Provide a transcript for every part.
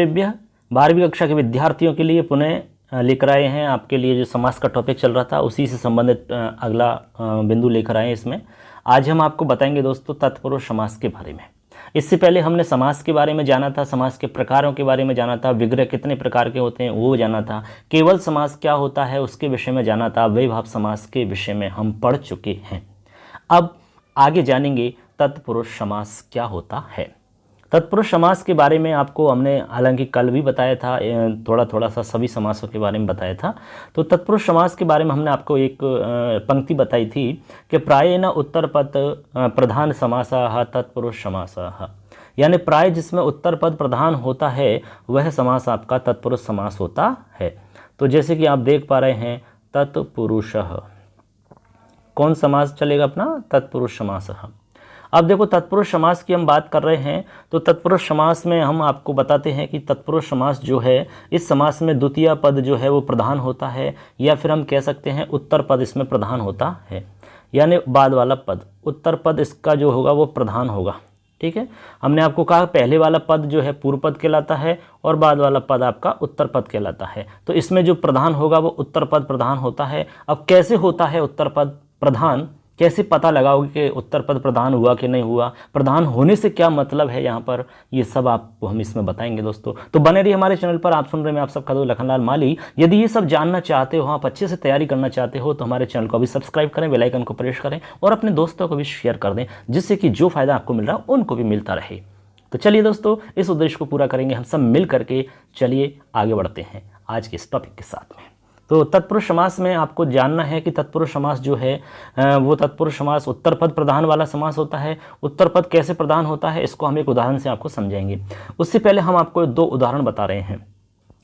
12वीं कक्षा के विद्यार्थियों के लिए पुनः लेकर आए हैं आपके लिए जो समास का टॉपिक चल रहा था उसी से संबंधित अगला बिंदु लेकर आए हैं। इसमें आज हम आपको बताएंगे दोस्तों तत्पुरुष समास के बारे में। इससे पहले हमने समास के बारे में जाना था, समास के प्रकारों के बारे में जाना था, विग्रह कितने प्रकार के होते हैं वो जाना था, केवल समास क्या होता है उसके विषय में जाना था, अव्ययीभाव समास के विषय में हम पढ़ चुके हैं। अब आगे जानेंगे तत्पुरुष समास क्या होता है। तत्पुरुष समास के बारे में आपको हमने हालांकि कल भी बताया था, थोड़ा सा सभी समासों के बारे में बताया था। तो तत्पुरुष समास के बारे में हमने आपको एक पंक्ति बताई थी कि प्रायेण उत्तर पद प्रधान समासः तत्पुरुष समासः, यानी प्राय जिसमें उत्तर पद प्रधान होता है वह समास आपका तत्पुरुष समास होता है। तो जैसे कि आप देख पा रहे हैं तत्पुरुषः, कौन समास चलेगा अपना? तत्पुरुष समासः। अब देखो तत्पुरुष समास की हम बात कर रहे हैं तो तत्पुरुष समास में हम आपको बताते हैं कि तत्पुरुष समास जो है इस समास में द्वितीय पद जो है वो प्रधान होता है, या फिर हम कह सकते हैं उत्तर पद इसमें प्रधान होता है, यानी बाद वाला पद उत्तर पद इसका जो होगा वो प्रधान होगा। ठीक है, हमने आपको कहा पहले वाला पद जो है पूर्व पद कहलाता है और बाद वाला पद आपका उत्तर पद कहलाता है। तो इसमें जो प्रधान होगा वो उत्तर पद प्रधान होता है। अब कैसे होता है उत्तर पद प्रधान, कैसे पता लगाओगे कि उत्तर पद प्रधान हुआ कि नहीं हुआ, प्रधान होने से क्या मतलब है यहाँ पर, ये सब आपको हम इसमें बताएंगे दोस्तों। तो बने रहिए हमारे चैनल पर। आप सुन रहे हैं आप सबका दोस्त लखनलाल माली। यदि ये सब जानना चाहते हो, आप अच्छे से तैयारी करना चाहते हो तो हमारे चैनल को अभी सब्सक्राइब करें, बेल आइकन को प्रेस करें और अपने दोस्तों को भी शेयर कर दें, जिससे कि जो फायदा आपको मिल रहा है उनको भी मिलता रहे। तो चलिए दोस्तों, इस उद्देश्य को पूरा करेंगे हम सब मिल करके। चलिए आगे बढ़ते हैं आज के इस टॉपिक के साथ में। तो तत्पुरुष समास में आपको जानना है कि तत्पुरुष समास जो है वो तत्पुरुष समास उत्तर पद प्रधान वाला समास होता है। उत्तर पद कैसे प्रधान होता है इसको हम एक उदाहरण से आपको समझाएंगे। उससे पहले हम आपको दो उदाहरण बता रहे हैं।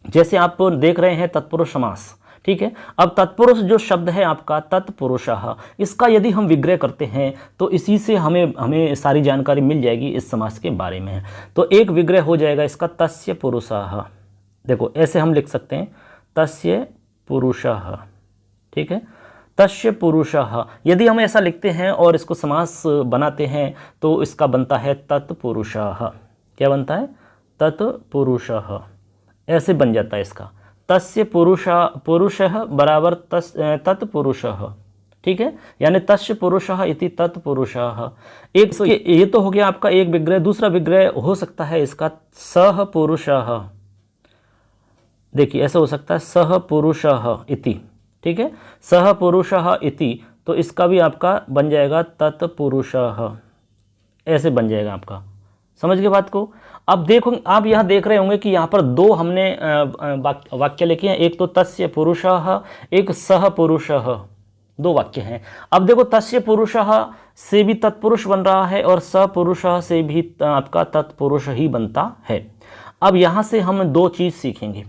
जैसे आप देख रहे हैं तत्पुरुष समास, ठीक है। अब तत्पुरुष जो शब्द है आपका तत्पुरुषः, इसका यदि हम विग्रह करते हैं तो इसी से हमें सारी जानकारी मिल जाएगी इस समास के बारे में। तो एक विग्रह हो जाएगा इसका तस्य पुरुषः। देखो ऐसे हम लिख सकते हैं तस्य पुरुषः, ठीक है, तस्य पुरुषः। यदि हम ऐसा लिखते हैं और इसको समास बनाते हैं तो इसका बनता है तत्पुरुषः। क्या बनता है? तत्पुरुषः। ऐसे बन जाता है इसका तस्य पुरुषः बराबर तत्पुरुषः, ठीक है, यानी तस्य पुरुषः इति तत्पुरुषः। एक ये तो हो गया आपका एक विग्रह। दूसरा विग्रह हो सकता है इसका सह पुरुषः। देखिए ऐसा हो सकता है सह पुरुषः इति, ठीक है, सह पुरुषः इति। तो इसका भी आपका बन जाएगा तत्पुरुषः। ऐसे बन जाएगा आपका। समझ गए बात को? अब देखो आप यहाँ देख रहे होंगे कि यहाँ पर दो हमने वाक्य लिखे हैं, एक तो तस्य पुरुषः, एक सह पुरुषः, दो वाक्य हैं। अब देखो तस्य पुरुषः से भी तत्पुरुष बन रहा है और सह पुरुषः से भी आपका तत्पुरुष ही बनता है। अब यहाँ से हम दो चीज़ सीखेंगे।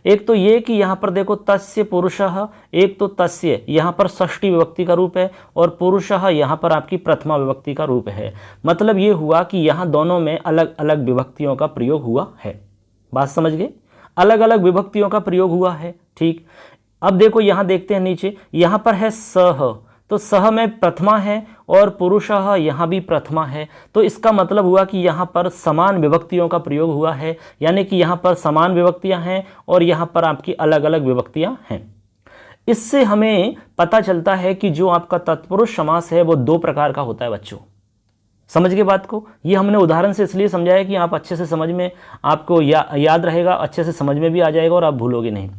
एक तो ये कि यहाँ पर देखो तस्य पुरुषः, एक तो तस्य यहाँ पर षष्ठी विभक्ति का रूप है और पुरुषः यहाँ पर आपकी प्रथमा विभक्ति का रूप है। मतलब ये हुआ कि यहाँ दोनों में अलग अलग विभक्तियों का प्रयोग हुआ है। बात समझ गए? अलग अलग विभक्तियों का प्रयोग हुआ है। ठीक, अब देखो यहाँ देखते हैं नीचे, यहाँ पर है सह, तो सह में प्रथमा है और पुरुषः यहाँ भी प्रथमा है। तो इसका मतलब हुआ कि यहाँ पर समान विभक्तियों का प्रयोग हुआ है, यानी कि यहाँ पर समान विभक्तियाँ हैं और यहाँ पर आपकी अलग अलग विभक्तियाँ हैं। इससे हमें पता चलता है कि जो आपका तत्पुरुष समास है वो दो प्रकार का होता है बच्चों। समझ गए बात को? ये हमने उदाहरण से इसलिए समझाया कि आप अच्छे से समझ में आपको याद रहेगा, अच्छे से समझ में भी आ जाएगा और आप भूलोगे नहीं।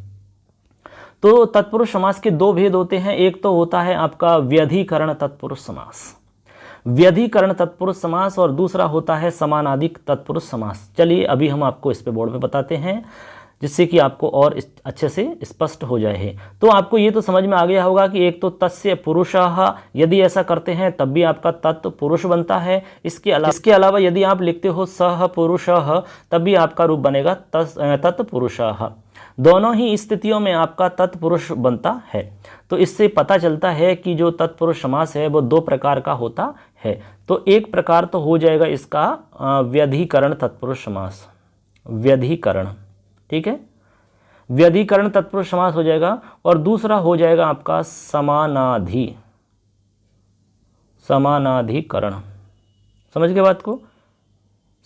तो तत्पुरुष समास के दो भेद होते हैं। एक तो होता है आपका व्यधिकरण तत्पुरुष समास, व्यधिकरण तत्पुरुष समास, और दूसरा होता है समानाधिक तत्पुरुष समास। चलिए अभी हम आपको इस पे बोर्ड पे बताते हैं जिससे कि आपको और अच्छे से स्पष्ट हो जाए। तो आपको ये तो समझ में आ गया होगा कि एक तो तस्य पुरुषः, यदि ऐसा करते हैं तब भी आपका तत्पुरुष बनता है। इसके अलावा यदि आप लिखते हो सह पुरुषः तब भी आपका रूप बनेगा तत्पुरुषः। दोनों ही स्थितियों में आपका तत्पुरुष बनता है। तो इससे पता चलता है कि जो तत्पुरुष समास है वो दो प्रकार का होता है। तो एक प्रकार तो हो जाएगा इसका व्यधिकरण तत्पुरुष समास, व्यधिकरण, ठीक है, व्यधिकरण तत्पुरुष समास हो जाएगा। और दूसरा हो जाएगा आपका समानाधिकरण। समझ गए बात को?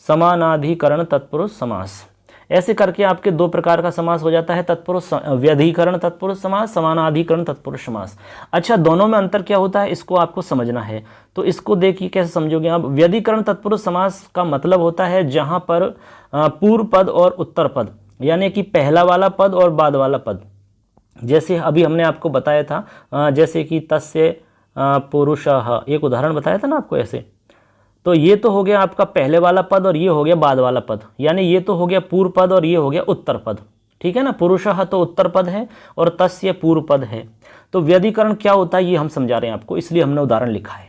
समानाधिकरण तत्पुरुष समास। ऐसे करके आपके दो प्रकार का समास हो जाता है, तत्पुरुष व्यधिकरण तत्पुरुष समास, समानाधिकरण तत्पुरुष समास। अच्छा, दोनों में अंतर क्या होता है इसको आपको समझना है, तो इसको देखिए कैसे समझोगे आप। व्यधिकरण तत्पुरुष समास का मतलब होता है जहां पर पूर्व पद और उत्तर पद, यानी कि पहला वाला पद और बाद वाला पद, जैसे अभी हमने आपको बताया था, जैसे कि तस्य पुरुषः, एक उदाहरण बताया था ना आपको ऐसे। तो ये तो हो गया आपका पहले वाला पद और ये हो गया बाद वाला पद, यानी ये तो हो गया पूर्व पद और ये हो गया उत्तर पद, ठीक है ना। पुरुषः तो उत्तर पद है और तस्य पूर्व पद है। तो व्यधिकरण क्या होता है ये हम समझा रहे हैं आपको, इसलिए हमने उदाहरण लिखा है।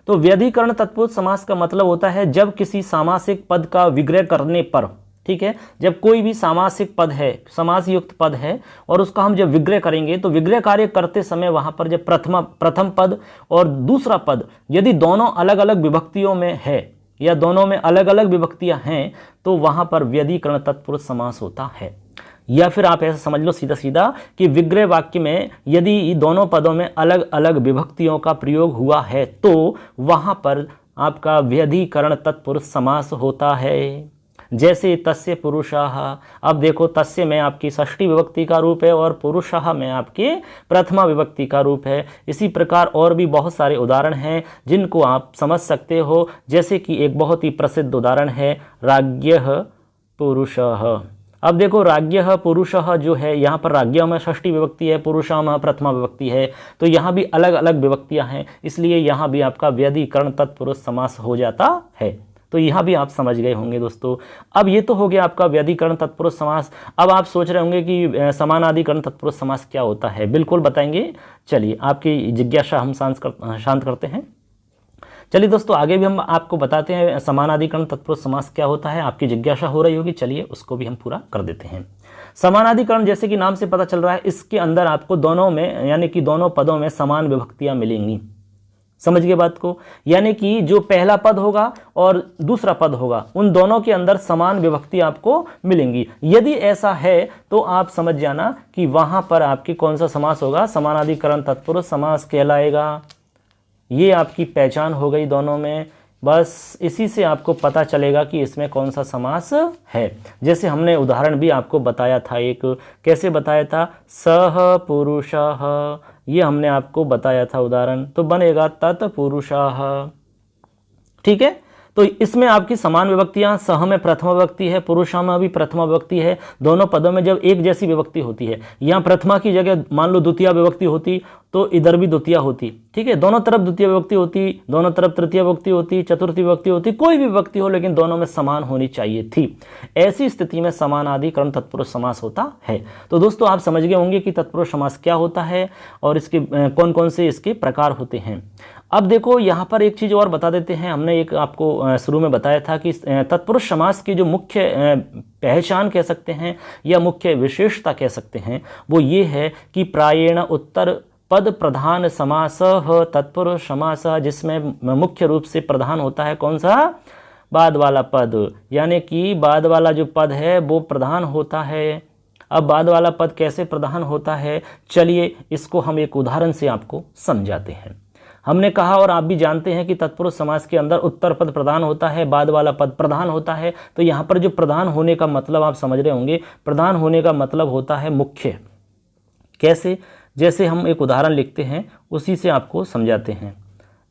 तो व्यधिकरण तत्पुरुष समास का मतलब होता है जब किसी सामासिक पद का विग्रह करने पर, ठीक है, जब कोई भी सामासिक पद है, समास युक्त पद है और उसका हम जब विग्रह करेंगे तो विग्रह कार्य करते समय वहां पर जब प्रथम पद और दूसरा पद यदि दोनों अलग अलग विभक्तियों में है या दोनों में अलग अलग विभक्तियां हैं तो वहां पर व्यधिकरण तत्पुरुष समास होता है। या फिर आप ऐसा समझ लो सीधा सीधा कि विग्रह वाक्य में यदि दोनों पदों में अलग अलग विभक्तियों का प्रयोग हुआ है तो वहां पर आपका व्यधिकरण तत्पुरुष समास होता है। जैसे तस्य पुरुषः, अब देखो तस्य में आपकी षष्ठी विभक्ति का रूप है और पुरुषः में आपके प्रथमा विभक्ति का रूप है। इसी प्रकार और भी बहुत सारे उदाहरण हैं जिनको आप समझ सकते हो, जैसे कि एक बहुत ही प्रसिद्ध उदाहरण है राज्ञः पुरुषः। अब देखो राज्ञः पुरुषः जो है, यहाँ पर राज्ञः में षष्ठी विभक्ति है, पुरुषः में प्रथमा विभक्ति है, तो यहाँ भी अलग अलग विभक्तियाँ हैं, इसलिए यहाँ भी आपका व्यधिकरण तत्पुरुष समास हो जाता है। तो यहाँ भी आप समझ गए होंगे दोस्तों। अब ये तो हो गया आपका व्यधिकरण तत्पुरुष समास। अब आप सोच रहे होंगे कि समानाधिकरण तत्पुरुष समास क्या होता है, बिल्कुल बताएंगे। चलिए आपकी जिज्ञासा हम शांत करते हैं। चलिए दोस्तों आगे भी हम आपको बताते हैं समानाधिकरण तत्पुरुष समास क्या होता है, आपकी जिज्ञासा हो रही होगी, चलिए उसको भी हम पूरा कर देते हैं। समानाधिकरण जैसे कि नाम से पता चल रहा है, इसके अंदर आपको दोनों में यानी कि दोनों पदों में समान विभक्तियां मिलेंगी। समझ गए बात को, यानी कि जो पहला पद होगा और दूसरा पद होगा उन दोनों के अंदर समान विभक्ति आपको मिलेंगी। यदि ऐसा है तो आप समझ जाना कि वहां पर आपकी कौन सा समास होगा, समानाधिकरण तत्पुरुष समास कहलाएगा। ये आपकी पहचान हो गई दोनों में, बस इसी से आपको पता चलेगा कि इसमें कौन सा समास है। जैसे हमने उदाहरण भी आपको बताया था, एक कैसे बताया था, सह पुरुषः, ये हमने आपको बताया था उदाहरण, तो बनेगा तत्पुरुषः, ठीक है। तो इसमें आपकी समान विभक्तियां, सह में प्रथमा विभक्ति है, पुरुषा में भी प्रथमा विभक्ति है। दोनों पदों में जब एक जैसी विभक्ति होती है, यहाँ प्रथमा की जगह मान लो द्वितीय विभक्ति होती तो इधर भी द्वितीय होती, ठीक है। दोनों तरफ द्वितीय विभक्ति होती, दोनों तरफ तृतीय विभक्ति होती, चतुर्थी विभक्ति होती, कोई भी विभक्ति हो लेकिन दोनों में समान होनी चाहिए थी। ऐसी स्थिति में समानाधिकरण तत्पुरुष समास होता है। तो दोस्तों आप समझ गए होंगे कि तत्पुरुष समास क्या होता है और इसके कौन कौन से इसके प्रकार होते हैं। अब देखो यहाँ पर एक चीज़ और बता देते हैं, हमने एक आपको शुरू में बताया था कि तत्पुरुष समास की जो मुख्य पहचान कह सकते हैं या मुख्य विशेषता कह सकते हैं वो ये है कि प्रायेण उत्तर पद प्रधान समास तत्पुरुष समास, जिसमें मुख्य रूप से प्रधान होता है कौन सा, बाद वाला पद, यानी कि बाद वाला जो पद है वो प्रधान होता है। अब बाद वाला पद कैसे प्रधान होता है, चलिए इसको हम एक उदाहरण से आपको समझाते हैं। हमने कहा और आप भी जानते हैं कि तत्पुरुष समास के अंदर उत्तर पद प्रधान होता है, बाद वाला पद प्रधान होता है। तो यहाँ पर जो प्रधान होने का मतलब आप समझ रहे होंगे, प्रधान होने का मतलब होता है मुख्य। कैसे, जैसे हम एक उदाहरण लिखते हैं उसी से आपको समझाते हैं।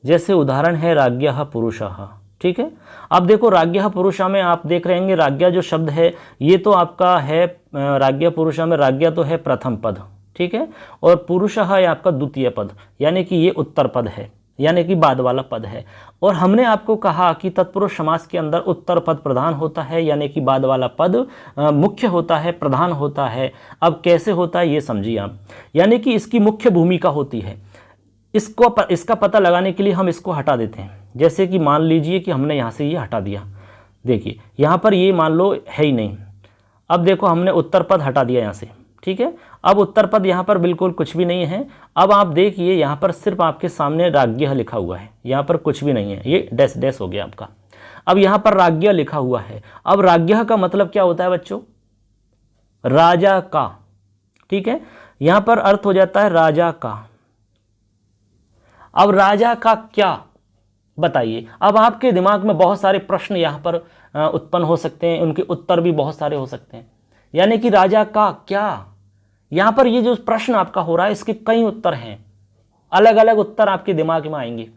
जैसे उदाहरण है राज्ञः पुरुषः, ठीक है। अब देखो राज्ञः पुरुषः में आप देख रहे होंगे राज्ञा जो शब्द है ये तो आपका है राज्ञः पुरुषः में राज्ञा तो है प्रथम पद, ठीक है, और पुरुषः है आपका द्वितीय पद, यानी कि ये उत्तर पद है, यानी कि बाद वाला पद है। और हमने आपको कहा कि तत्पुरुष समास के अंदर उत्तर पद प्रधान होता है, यानी कि बाद वाला पद मुख्य होता है, प्रधान होता है। अब कैसे होता है ये समझिए आप, यानी कि इसकी मुख्य भूमिका होती है। इसका पता लगाने के लिए हम इसको हटा देते हैं। जैसे कि मान लीजिए कि हमने यहाँ से ये हटा दिया, देखिए यहाँ पर ये मान लो है ही नहीं। अब देखो हमने उत्तर पद हटा दिया यहाँ से, ठीक है। अब उत्तर पद यहाँ पर बिल्कुल कुछ भी नहीं है। अब आप देखिए यहाँ पर सिर्फ आपके सामने राज्ञः लिखा हुआ है, यहाँ पर कुछ भी नहीं है, ये डैश डैश हो गया आपका। अब यहाँ पर राज्ञः लिखा हुआ है। अब राज्ञः का मतलब क्या होता है बच्चों, राजा का, ठीक है। यहाँ पर अर्थ हो जाता है राजा का। अब राजा का क्या, बताइए। अब आपके दिमाग में बहुत सारे प्रश्न यहाँ पर उत्पन्न हो सकते हैं, उनके उत्तर भी बहुत सारे हो सकते हैं। यानी कि राजा का क्या, यहाँ पर ये जो प्रश्न आपका हो रहा है इसके कई उत्तर हैं, अलग अलग उत्तर आपके दिमाग में आएंगे।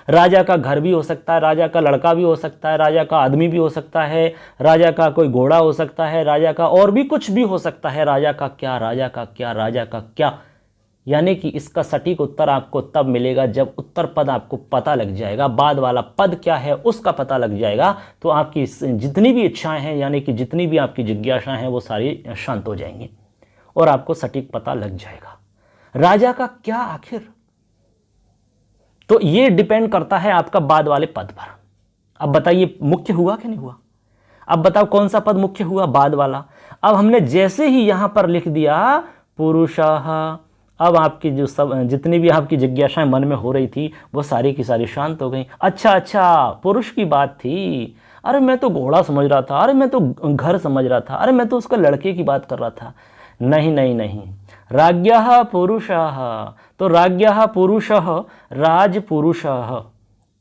राजा का घर भी हो सकता है, राजा का लड़का भी हो सकता है, राजा का आदमी भी हो सकता है, राजा का कोई घोड़ा हो सकता है, राजा का और भी कुछ भी हो सकता है। राजा का क्या, राजा का क्या, राजा का क्या। यानी कि इसका सटीक उत्तर आपको तब मिलेगा जब उत्तर पद आपको पता लग जाएगा, बाद वाला पद क्या है उसका पता लग जाएगा, तो आपकी जितनी भी इच्छाएं हैं, यानी कि जितनी भी आपकी जिज्ञासाएं हैं, वो सारी शांत हो जाएंगी और आपको सटीक पता लग जाएगा। राजा का क्या आखिर, तो ये डिपेंड करता है आपका बाद वाले पद पर। अब बताइए मुख्य हुआ कि नहीं हुआ। अब बताओ कौन सा पद मुख्य हुआ, बाद वाला। अब हमने जैसे ही यहां पर लिख दिया पुरुषः, अब आपकी जो सब जितनी भी आपकी जिज्ञासाएं मन में हो रही थी वो सारी की सारी शांत हो गई। अच्छा, पुरुष की बात थी, अरे मैं तो घोड़ा समझ रहा था, अरे मैं तो घर समझ रहा था, अरे मैं तो उसका लड़के की बात कर रहा था। नहीं नहीं नहीं, राज्ञः पुरुषः, तो राज्ञः पुरुषः राजपुरुषः,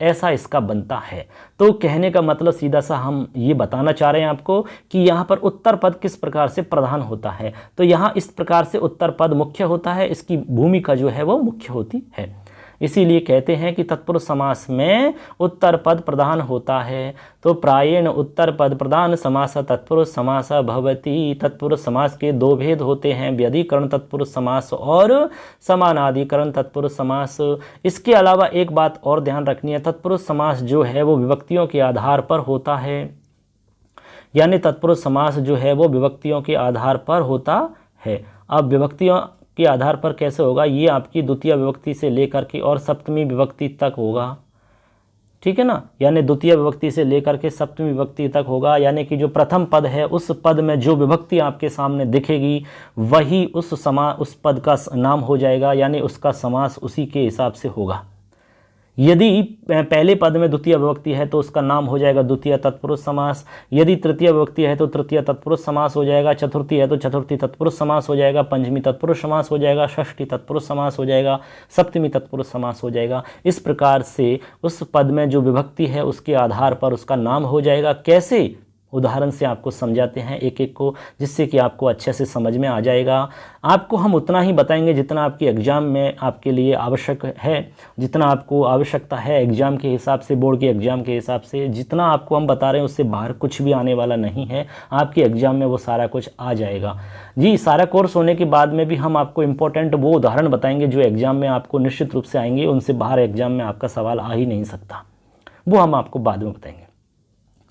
ऐसा इसका बनता है। तो कहने का मतलब सीधा सा हम ये बताना चाह रहे हैं आपको कि यहाँ पर उत्तर पद किस प्रकार से प्रधान होता है। तो यहाँ इस प्रकार से उत्तर पद मुख्य होता है, इसकी भूमिका जो है वो मुख्य होती है। इसीलिए कहते हैं कि तत्पुरुष समास में उत्तर पद प्रधान होता है। तो प्रायेण उत्तर पद प्रधान समास तत्पुरुष समास भवति। तत्पुरुष समास के दो भेद होते हैं, व्यधिकरण तत्पुरुष समास और समानाधिकरण तत्पुरुष समास। इसके अलावा एक बात और ध्यान रखनी है, तत्पुरुष समास जो है वो विभक्तियों के आधार पर होता है, यानी तत्पुरुष समास जो है वो विभक्तियों के आधार पर होता है। अब विभक्तियों के आधार पर कैसे होगा, ये आपकी द्वितीय विभक्ति से लेकर के और सप्तमी विभक्ति तक होगा, ठीक है ना। यानी द्वितीय विभक्ति से लेकर के सप्तमी विभक्ति तक होगा, यानी कि जो प्रथम पद है उस पद में जो विभक्ति आपके सामने दिखेगी वही उस पद का नाम हो जाएगा, यानी उसका समास उसी के हिसाब से होगा। यदि पहले पद में द्वितीय विभक्ति है तो उसका नाम हो जाएगा द्वितीय तत्पुरुष समास, यदि तृतीय विभक्ति है तो तृतीय तत्पुरुष समास हो जाएगा, चतुर्थी है तो चतुर्थी तत्पुरुष समास हो जाएगा, पंचमी तत्पुरुष समास हो जाएगा, षष्ठी तत्पुरुष समास हो जाएगा, सप्तमी तत्पुरुष समास हो जाएगा। इस प्रकार से उस पद में जो विभक्ति है उसके आधार पर उसका नाम हो जाएगा। कैसे, उदाहरण से आपको समझाते हैं एक एक को, जिससे कि आपको अच्छे से समझ में आ जाएगा। आपको हम उतना ही बताएंगे जितना आपके एग्ज़ाम में आपके लिए आवश्यक है, जितना आपको आवश्यकता है एग्ज़ाम के हिसाब से, बोर्ड के एग्ज़ाम के हिसाब से। जितना आपको हम बता रहे हैं उससे बाहर कुछ भी आने वाला नहीं है, आपके एग्ज़ाम में वो सारा कुछ आ जाएगा जी। सारा कोर्स होने के बाद में भी हम आपको इम्पोर्टेंट वो उदाहरण बताएंगे जो एग्ज़ाम में आपको निश्चित रूप से आएंगे, उनसे बाहर एग्ज़ाम में आपका सवाल आ ही नहीं सकता, वो हम आपको बाद में बताएंगे।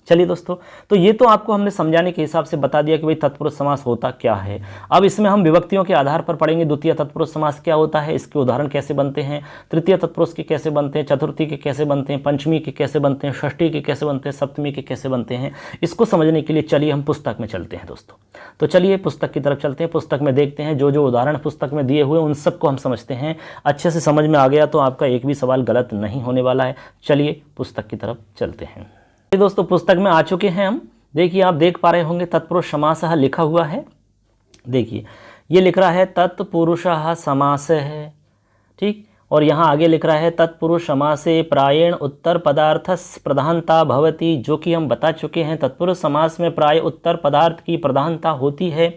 चलिए दोस्तों, तो ये तो आपको हमने समझाने के हिसाब से बता दिया कि भाई तत्पुरुष समास होता क्या है। अब इसमें हम विभक्तियों के आधार पर पढ़ेंगे द्वितीय तत्पुरुष समास क्या होता है, इसके उदाहरण कैसे बनते हैं, तृतीय तत्पुरुष के कैसे बनते हैं, चतुर्थी के कैसे बनते हैं, पंचमी के कैसे बनते हैं, षष्ठी के कैसे बनते हैं, सप्तमी के कैसे बनते हैं। इसको समझने के लिए चलिए हम पुस्तक में चलते हैं दोस्तों। तो चलिए पुस्तक की तरफ चलते हैं, पुस्तक में देखते हैं जो जो उदाहरण पुस्तक में दिए हुए उन सबको हम समझते हैं। अच्छे से समझ में आ गया तो आपका एक भी सवाल गलत नहीं होने वाला है। चलिए पुस्तक की तरफ चलते हैं दोस्तों। पुस्तक में आ चुके हैं हम। देखिए आप देख पा रहे होंगे तत्पुरुष समासः लिखा हुआ है। देखिए ये लिख रहा है तत्पुरुषः समास है, ठीक। और यहाँ आगे लिख रहा है तत्पुरुष समासे प्रायेण उत्तर पदार्थस् प्रधानता भवति, जो कि हम बता चुके हैं तत्पुरुष समास में प्राय उत्तर पदार्थ की प्रधानता होती है।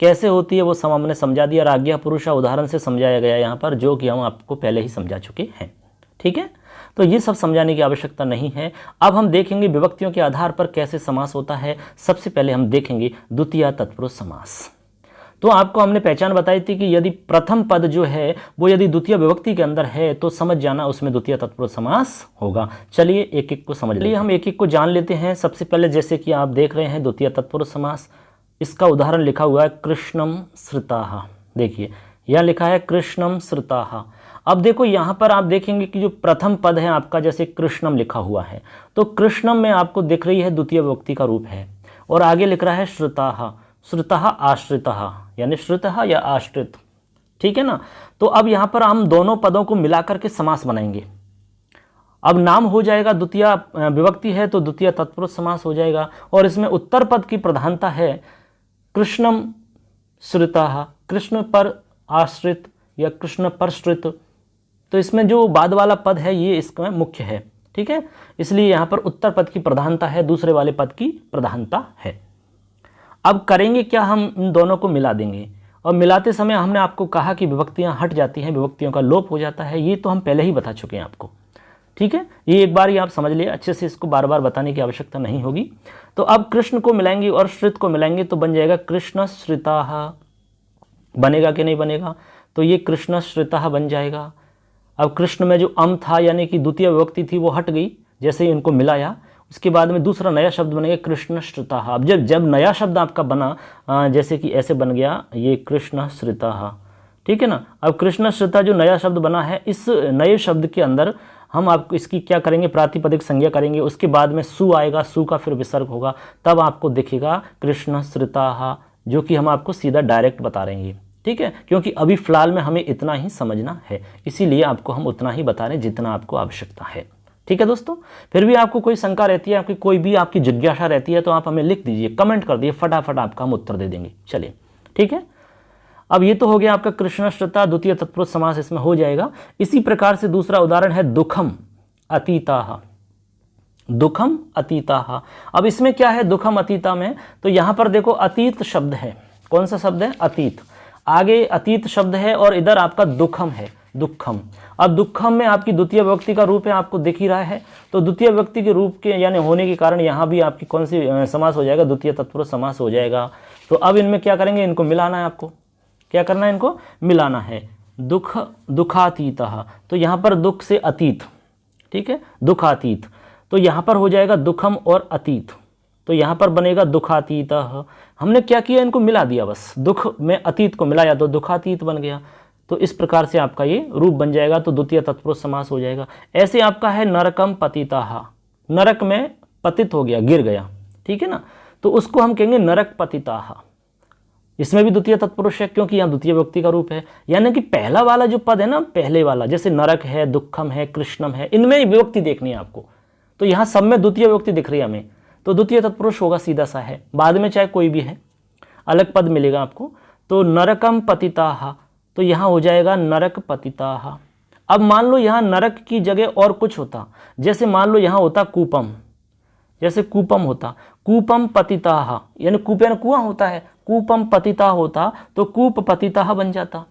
कैसे होती है वो सब हमने समझा दिया, राज्ञः पुरुषः उदाहरण से समझाया गया यहाँ पर, जो कि हम आपको पहले ही समझा चुके हैं, ठीक है। तो ये सब समझाने की आवश्यकता नहीं है। अब हम देखेंगे विभक्तियों के आधार पर कैसे समास होता है। सबसे पहले हम देखेंगे द्वितीय तत्पुरुष समास। तो आपको हमने पहचान बताई थी कि यदि प्रथम पद जो है वो यदि द्वितीय विभक्ति के अंदर है तो समझ जाना उसमें द्वितीय तत्पुरुष समास होगा। चलिए एक एक को समझ लिए, हम एक एक को जान लेते हैं। सबसे पहले जैसे कि आप देख रहे हैं द्वितीय तत्पुरुष समास, इसका उदाहरण लिखा हुआ है कृष्णम श्रुताः। देखिए यह लिखा है कृष्णम श्रुताः। अब देखो यहाँ पर आप देखेंगे कि जो प्रथम पद है आपका, जैसे कृष्णम लिखा हुआ है तो कृष्णम में आपको दिख रही है द्वितीय विभक्ति का रूप है, और आगे लिख रहा है श्रुताः। श्रुतः आश्रितः, यानी श्रुतः या आश्रित, ठीक है ना। तो अब यहाँ पर हम दोनों पदों को मिलाकर के समास बनाएंगे। अब नाम हो जाएगा द्वितीय विभक्ति है तो द्वितीय तत्पुरुष समास हो जाएगा, और इसमें उत्तर पद की प्रधानता है कृष्णम श्रुतः, कृष्ण पर आश्रित या कृष्ण पर श्रित। तो इसमें जो बाद वाला पद है ये इसमें मुख्य है, ठीक है, इसलिए यहाँ पर उत्तर पद की प्रधानता है, दूसरे वाले पद की प्रधानता है। अब करेंगे क्या, हम इन दोनों को मिला देंगे, और मिलाते समय हमने आपको कहा कि विभक्तियाँ हट जाती हैं, विभक्तियों का लोप हो जाता है, ये तो हम पहले ही बता चुके हैं आपको। ठीक है, ये एक बार ही आप समझ लिए, अच्छे से इसको बार बार बताने की आवश्यकता नहीं होगी। तो अब कृष्ण को मिलाएंगे और श्रित को मिलाएंगे तो बन जाएगा कृष्ण श्रिताः। बनेगा कि नहीं बनेगा, तो ये कृष्ण श्रिताः बन जाएगा। अब कृष्ण में जो अम था यानी कि द्वितीय विभक्ति थी वो हट गई, जैसे ही इनको मिलाया उसके बाद में दूसरा नया शब्द बनेगा कृष्ण श्रिताः। अब जब नया शब्द आपका बना, जैसे कि ऐसे बन गया ये कृष्ण श्रिताः, ठीक है ना। अब कृष्ण श्रिता जो नया शब्द बना है, इस नए शब्द के अंदर हम आपको इसकी क्या करेंगे, प्रातिपदिक संज्ञा करेंगे, उसके बाद में सु आएगा, सु का फिर विसर्ग होगा, तब आपको दिखेगा कृष्ण श्रिताः, जो कि हम आपको सीधा डायरेक्ट बता रहे हैं। ठीक है, क्योंकि अभी फिलहाल में हमें इतना ही समझना है, इसीलिए आपको हम उतना ही बता रहे हैं जितना आपको आवश्यकता है। ठीक है दोस्तों, फिर भी आपको कोई शंका रहती है, आपकी कोई भी आपकी जिज्ञासा रहती है तो आप हमें लिख दीजिए, कमेंट कर दिए, फटाफट आपका हम उत्तर दे देंगे। चलिए ठीक है, अब ये तो हो गया आपका कृष्ण श्रिता, द्वितीय तत्पुरुष समास इसमें हो जाएगा। इसी प्रकार से दूसरा उदाहरण है दुखम अतीताः। दुखम अतीताः, अब इसमें क्या है दुखम अतीता में, तो यहाँ पर देखो अतीत शब्द है, कौन सा शब्द है, अतीत, आगे अतीत शब्द है और इधर आपका दुखम है, दुखम। अब दुखम में आपकी द्वितीय व्यक्ति का रूप है, आपको दिख ही रहा है, तो द्वितीय व्यक्ति के रूप के यानी होने के कारण यहाँ भी आपकी कौन सी समास हो जाएगा, द्वितीय तत्पुरुष समास हो जाएगा। तो अब इनमें क्या करेंगे, इनको मिलाना है, आपको क्या करना है, इनको मिलाना है। दुख दुखातीतः, तो यहाँ पर दुख से अतीत, ठीक है, दुखातीत, तो यहाँ पर हो जाएगा दुखम और अतीत, तो यहाँ पर बनेगा दुखातीतः। हमने क्या किया, इनको मिला दिया, बस दुख में अतीत को मिलाया तो दुखातीत बन गया। तो इस प्रकार से आपका ये रूप बन जाएगा, तो द्वितीय तत्पुरुष समास हो जाएगा। ऐसे आपका है नरकम पतिताः, नरक में पतित हो गया, गिर गया, ठीक है ना, तो उसको हम कहेंगे नरक पतिताः। इसमें भी द्वितीय तत्पुरुष है क्योंकि यहाँ द्वितीय व्यक्ति का रूप है, यानी कि पहला वाला जो पद है ना, पहले वाला, जैसे नरक है, दुखम है, कृष्णम है, इनमें विभक्ति देखनी है आपको, तो यहाँ सब में द्वितीय विभक्ति दिख रही है हमें, तो द्वितीय तत्पुरुष होगा, सीधा सा है, बाद में चाहे कोई भी है, अलग पद मिलेगा आपको। तो नरकम पतिताः, तो यहाँ हो जाएगा नरक पतिताः। अब मान लो यहाँ नरक की जगह और कुछ होता, जैसे मान लो यहाँ होता कूपम, जैसे कूपम होता, कूपम पतिताः, यानी कूप यानी कुआं होता है, कूपम पतिता होता तो कूप पतिताः बन जाता,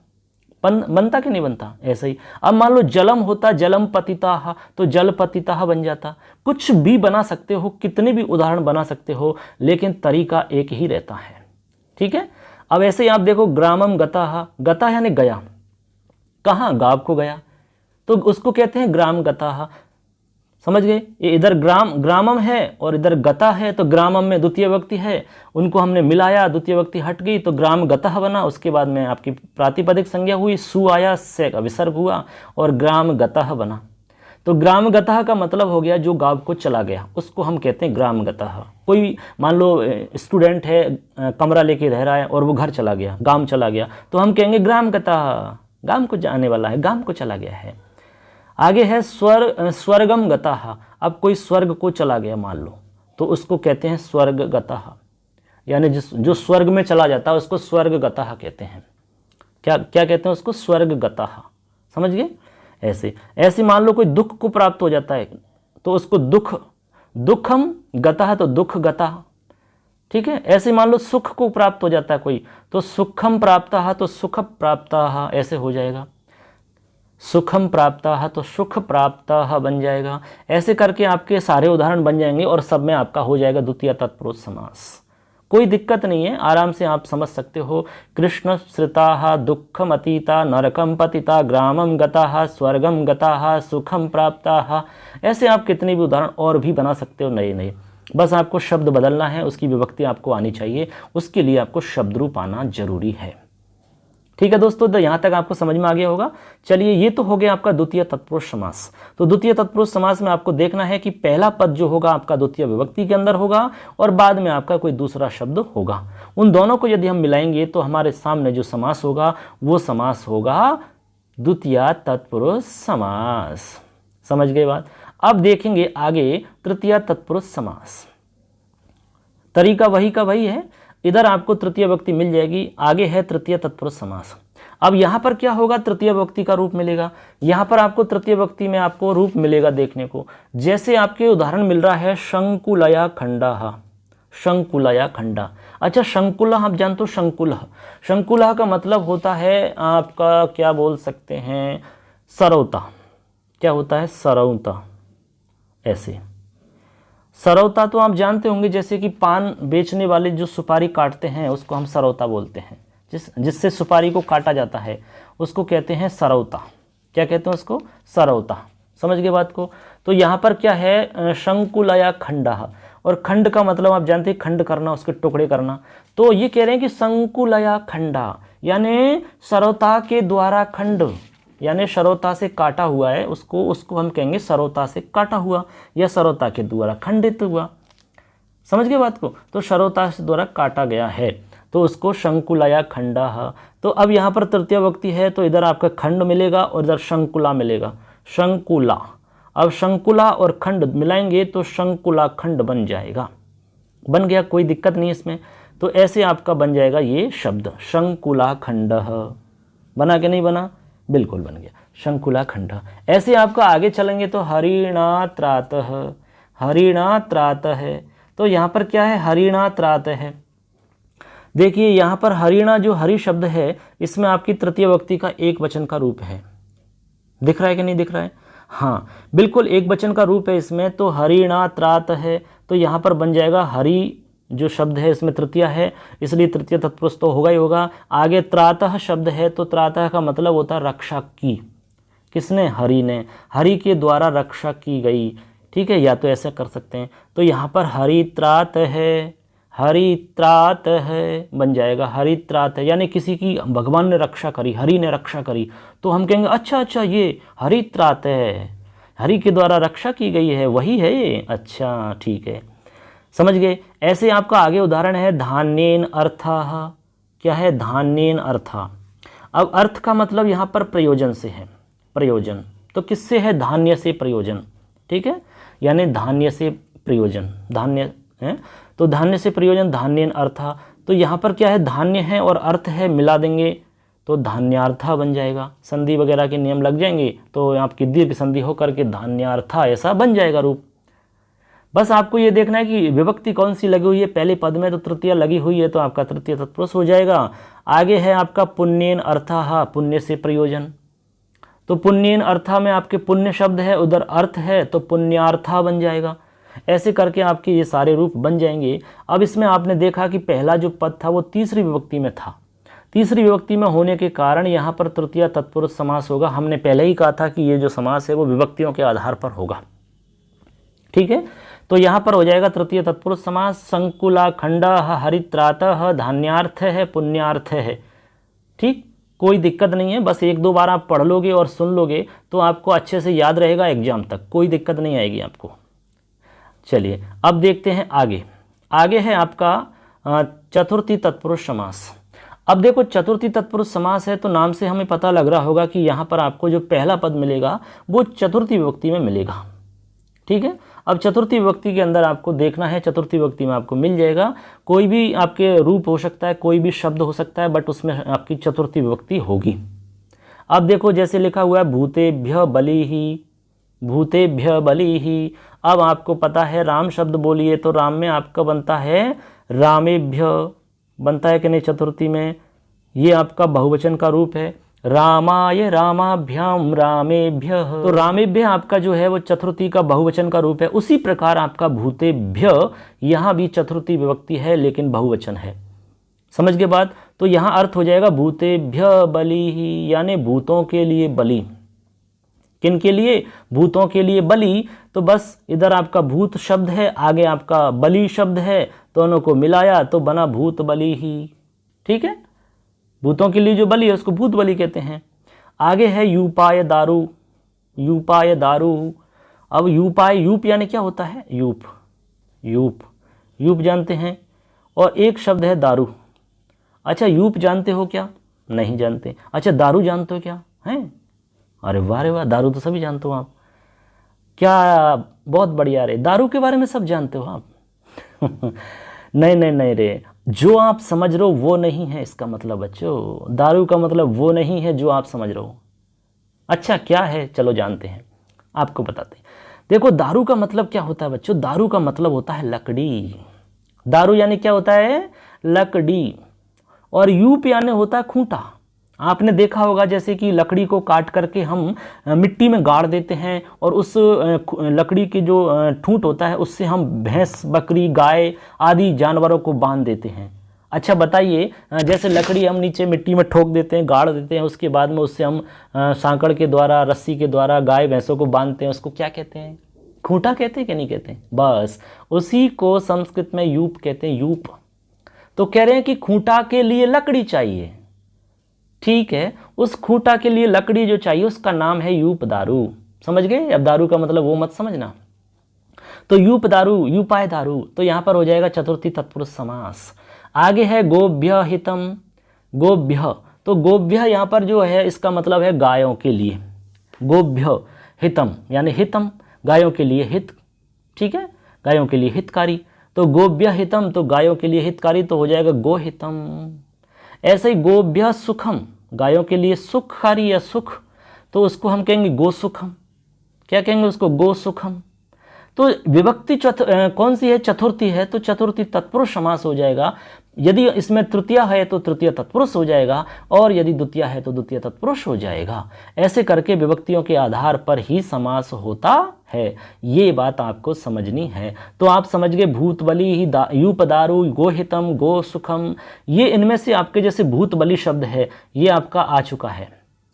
बनता कि नहीं बनता, ऐसे ही। अब मान लो जलम होता, जलम पतिताः, तो जल पतिताः बन जाता। कुछ भी बना सकते हो, कितने भी उदाहरण बना सकते हो, लेकिन तरीका एक ही रहता है। ठीक है, अब ऐसे ही आप देखो ग्रामम गताः, गता यानी गया, कहाँ, गांव को गया, तो उसको कहते हैं ग्राम गताः। समझ गए, ये इधर ग्रामम है और इधर गता है, तो ग्रामम में द्वितीय व्यक्ति है, उनको हमने मिलाया, द्वितीय व्यक्ति हट गई तो ग्राम गतः बना, उसके बाद में आपकी प्रातिपदिक संज्ञा हुई, सु आया, से का विसर्ग हुआ और ग्राम गतः बना। तो ग्राम गतः का मतलब हो गया जो गांव को चला गया, उसको हम कहते हैं ग्राम गतः। कोई मान लो स्टूडेंट है, कमरा लेके रह रहा है और वो घर चला गया, गांव चला गया, तो हम कहेंगे ग्राम गतः, गांव को जाने वाला है, गांव को चला गया है। आगे है स्वर्गम गताः, अब कोई स्वर्ग को चला गया मान लो, तो उसको कहते हैं स्वर्ग गताः, यानी जो स्वर्ग में चला जाता है उसको स्वर्ग गताः कहते हैं। क्या कहते हैं उसको, स्वर्ग गताः। समझ गए, ऐसे मान लो कोई दुख को प्राप्त हो जाता है तो उसको दुखम गताः, तो दुख गताः। ठीक है, ऐसे मान लो सुख को प्राप्त हो जाता है कोई, तो सुखम प्राप्तः, तो सुख प्राप्तः, ऐसे हो जाएगा। सुखम प्राप्तः तो सुख प्राप्तः बन जाएगा। ऐसे करके आपके सारे उदाहरण बन जाएंगे और सब में आपका हो जाएगा द्वितीय तत्पुरुष समास। कोई दिक्कत नहीं है, आराम से आप समझ सकते हो। कृष्ण श्रिताः, दुःखम अतीता, नरकम पतिता, ग्रामम गताः, स्वर्गम गताः, सुखम प्राप्ताः, ऐसे आप कितने भी उदाहरण और भी बना सकते हो नए नए। बस आपको शब्द बदलना है, उसकी विभक्ति आपको आनी चाहिए, उसके लिए आपको शब्द रूप आना जरूरी है। ठीक है दोस्तों, तो यहाँ तक आपको समझ में आ गया होगा। चलिए, ये तो हो गया आपका द्वितीय तत्पुरुष समास। तो द्वितीय तत्पुरुष समास में आपको देखना है कि पहला पद जो होगा आपका द्वितीय विभक्ति के अंदर होगा और बाद में आपका कोई दूसरा शब्द होगा। उन दोनों को यदि हम मिलाएंगे तो हमारे सामने जो समास होगा वो समास होगा द्वितीय तत्पुरुष समास। समझ गए बात। अब देखेंगे आगे तृतीय तत्पुरुष समास। तरीका वही का वही है, इधर आपको तृतीय व्यक्ति मिल जाएगी। आगे है तृतीय तत्पुरुष समास। अब यहाँ पर क्या होगा, तृतीय विभक्ति का रूप मिलेगा। यहाँ पर आपको तृतीय विभक्ति में आपको रूप मिलेगा देखने को, जैसे आपके उदाहरण मिल रहा है शंकुलया खंडा, शंकुलया खंडा। अच्छा, शंकुला आप जानते हो, शंकुला, शंकुला का मतलब होता है आपका क्या बोल सकते हैं, सरौता। क्या होता है, सरौता। ऐसे सरौता तो आप जानते होंगे, जैसे कि पान बेचने वाले जो सुपारी काटते हैं उसको हम सरौता बोलते हैं, जिससे सुपारी को काटा जाता है उसको कहते हैं सरौता। क्या कहते हैं उसको, सरौता। समझ गए बात को। तो यहाँ पर क्या है, शंकुलया खंडा, और खंड का मतलब आप जानते हैं खंड करना, उसके टुकड़े करना। तो ये कह रहे हैं कि शंकुलया खंडा यानी सरौता के द्वारा खंड, यानी सरौता से काटा हुआ है, उसको हम कहेंगे सरौता से काटा हुआ या सरौता के द्वारा खंडित हुआ। समझ गए बात को। तो सरौता से द्वारा काटा गया है तो उसको शंकुलया खंडा। तो अब यहाँ पर तृतीय विभक्ति है तो इधर आपका खंड मिलेगा और इधर शंकुला मिलेगा, शंकुला। अब शंकुला और खंड मिलाएंगे तो शंकुला खंड बन जाएगा, बन गया, कोई दिक्कत नहीं इसमें। तो ऐसे आपका बन जाएगा ये शब्द शंकुला खंड। बना कि नहीं बना, बिल्कुल बन गया, शंकुला खंड। ऐसे आपका आगे चलेंगे तो हरिणात्रातः, हरिणात्रातः है। तो यहाँ पर क्या है, हरिणात्रातः है। देखिए यहाँ पर हरिणा जो हरि शब्द है इसमें आपकी तृतीय विभक्ति का एक वचन का रूप है, दिख रहा है कि नहीं दिख रहा है, हाँ बिल्कुल एक वचन का रूप है इसमें। तो हरिणात्रातः है तो यहाँ पर बन जाएगा, हरि जो शब्द है इसमें तृतीय है इसलिए तृतीय तत्पुरुष तो होगा ही होगा। आगे त्रातः शब्द है तो त्रातः का मतलब होता है रक्षा की, किसने, हरि ने, हरि के द्वारा रक्षा की गई। ठीक है, या तो ऐसा कर सकते हैं। तो यहाँ पर हरित्रात है, हरित्रात है बन जाएगा, हरित्रात है यानी किसी की भगवान ने रक्षा करी, हरि ने रक्षा करी। तो हम कहेंगे अच्छा ये हरित्रात है, हरि के द्वारा रक्षा की गई है, वही है ये, अच्छा ठीक है, समझ गए। ऐसे आपका आगे उदाहरण है धान्येन अर्थः। क्या है, धान्येन अर्थः। अब अर्थ का मतलब यहाँ पर प्रयोजन से है, प्रयोजन। तो किससे है, धान्य से प्रयोजन। ठीक है, यानी धान्य से प्रयोजन, धान्य है तो धान्य से प्रयोजन, धान्येन अर्थः। तो यहाँ पर क्या है, धान्य है और अर्थ है, मिला देंगे तो धान्यार्था बन जाएगा। संधि वगैरह के नियम लग जाएंगे तो आपकी दीर्घ संधि होकर के धान्यार्था ऐसा बन जाएगा रूप। बस आपको ये देखना है कि विभक्ति कौन सी लगी हुई है, पहले पद में तो तृतीय लगी हुई है तो आपका तृतीय तत्पुरुष हो जाएगा। आगे है आपका पुण्येन अर्थः, पुण्य से प्रयोजन। तो पुण्येन अर्थः में आपके पुण्य शब्द है, उधर अर्थ है तो पुण्यार्था बन जाएगा। ऐसे करके आपके ये सारे रूप बन जाएंगे। अब इसमें आपने देखा कि पहला जो पद था वो तीसरी विभक्ति में था, तीसरी विभक्ति में होने के कारण यहाँ पर तृतीय तत्पुरुष समास होगा। हमने पहले ही कहा था कि ये जो समास है वो विभक्तियों के आधार पर होगा। ठीक है, तो यहाँ पर हो जाएगा तृतीय तत्पुरुष समास, संकुला खंडा, हरित्रातः, धान्यार्थ है, पुण्यार्थ है। ठीक, कोई दिक्कत नहीं है, बस एक दो बार आप पढ़ लोगे और सुन लोगे तो आपको अच्छे से याद रहेगा एग्जाम तक, कोई दिक्कत नहीं आएगी आपको। चलिए अब देखते हैं आगे। आगे है आपका चतुर्थी तत्पुरुष समास। अब देखो चतुर्थी तत्पुरुष समास है तो नाम से हमें पता लग रहा होगा कि यहाँ पर आपको जो पहला पद मिलेगा वो चतुर्थी विभक्ति में मिलेगा। ठीक है, अब चतुर्थी विभक्ति के अंदर आपको देखना है, चतुर्थी विभक्ति में आपको मिल जाएगा, कोई भी आपके रूप हो सकता है, कोई भी शब्द हो सकता है, बट उसमें आपकी चतुर्थी विभक्ति होगी। अब देखो जैसे लिखा हुआ है भूतेभ्य बलिहि, भूतेभ्य बलिहि। अब आपको पता है राम शब्द बोलिए तो राम में आपका बनता है रामेभ्य, बनता है कि नहीं चतुर्थी में, ये आपका बहुवचन का रूप है, रामाय रामाभ्याम रामेभ्य। तो रामेभ्य आपका जो है वो चतुर्थी का बहुवचन का रूप है। उसी प्रकार आपका भूतेभ्य यहाँ भी चतुर्थी विभक्ति है लेकिन बहुवचन है। समझ गए बात। तो यहाँ अर्थ हो जाएगा भूतेभ्य बलिहि, यानी भूतों के लिए बलि। किन के लिए, भूतों के लिए बलि। तो बस इधर आपका भूत शब्द है, आगे आपका बलि शब्द है, दोनों को मिलाया तो बना भूत बलि ही। ठीक है, भूतों के लिए जो बलि है उसको भूत बलि कहते हैं। आगे है यूपाय दारू, यूपाय दारू। अब यूपाय, यूप यानी क्या होता है, यूप, यूप, यूप जानते हैं। और एक शब्द है दारू। अच्छा यूप जानते हो क्या, नहीं जानते। अच्छा दारू जानते हो क्या, हैं, अरे वाह रे वाह, दारू तो सभी जानते हो आप, क्या बहुत बढ़िया रे, दारू के बारे में सब जानते हो आप। नहीं नहीं नहीं रे, जो आप समझ रहे हो वो नहीं है इसका मतलब बच्चों, दारू का मतलब वो नहीं है जो आप समझ रहे हो। अच्छा क्या है, चलो जानते हैं, आपको बताते हैं। देखो दारू का मतलब क्या होता है बच्चों, दारू का मतलब होता है लकड़ी। दारू यानी क्या होता है, लकड़ी। और यूप यानी होता है खूंटा। आपने देखा होगा जैसे कि लकड़ी को काट करके हम मिट्टी में गाड़ देते हैं और उस लकड़ी की जो ठूंठ होता है उससे हम भैंस, बकरी, गाय आदि जानवरों को बांध देते हैं। अच्छा बताइए, जैसे लकड़ी हम नीचे मिट्टी में ठोक देते हैं, गाड़ देते हैं, उसके बाद में उससे हम सांकड़ के द्वारा, रस्सी के द्वारा गाय भैंसों को बांधते हैं, उसको क्या कहते हैं, खूंटा कहते हैं कि नहीं कहते हैं? बस उसी को संस्कृत में यूप कहते हैं, यूप। तो कह रहे हैं कि खूंटा के लिए लकड़ी चाहिए, ठीक है, उस खूंटा के लिए लकड़ी जो चाहिए उसका नाम है यूप दारू। समझ गए? अब दारू का मतलब वो मत समझना। तो यूप दारू, यूपाय दारू, तो यहां पर हो जाएगा चतुर्थी तत्पुरुष समास। आगे है गोभ्य हितम, गोभ्य, तो गोभ्य यहां पर जो है इसका मतलब है गायों के लिए। गोभ्य हितम यानी हितम, गायों के लिए हित, ठीक है, गायों के लिए हितकारी। तो गोभ्य हितम तो गायों के लिए हितकारी, तो हो जाएगा गोहितम। ऐसे ही गोभ्य सुखम, गायों के लिए सुखकारी या सुख, तो उसको हम कहेंगे गोसुखम। क्या कहेंगे उसको, गोसुखम। तो विभक्ति कौन सी है, चतुर्थी है, तो चतुर्थी तत्पुरुष समास हो जाएगा। यदि इसमें तृतीया है तो तृतीय तत्पुरुष हो जाएगा, और यदि द्वितीय है तो द्वितीय तत्पुरुष हो जाएगा। ऐसे करके विभक्तियों के आधार पर ही समास होता है, ये बात आपको समझनी है। तो आप समझ गए, भूतबली ही यूप दारू, गोहितम, गो सुखम, ये इनमें से आपके जैसे भूतबली शब्द है ये आपका आ चुका है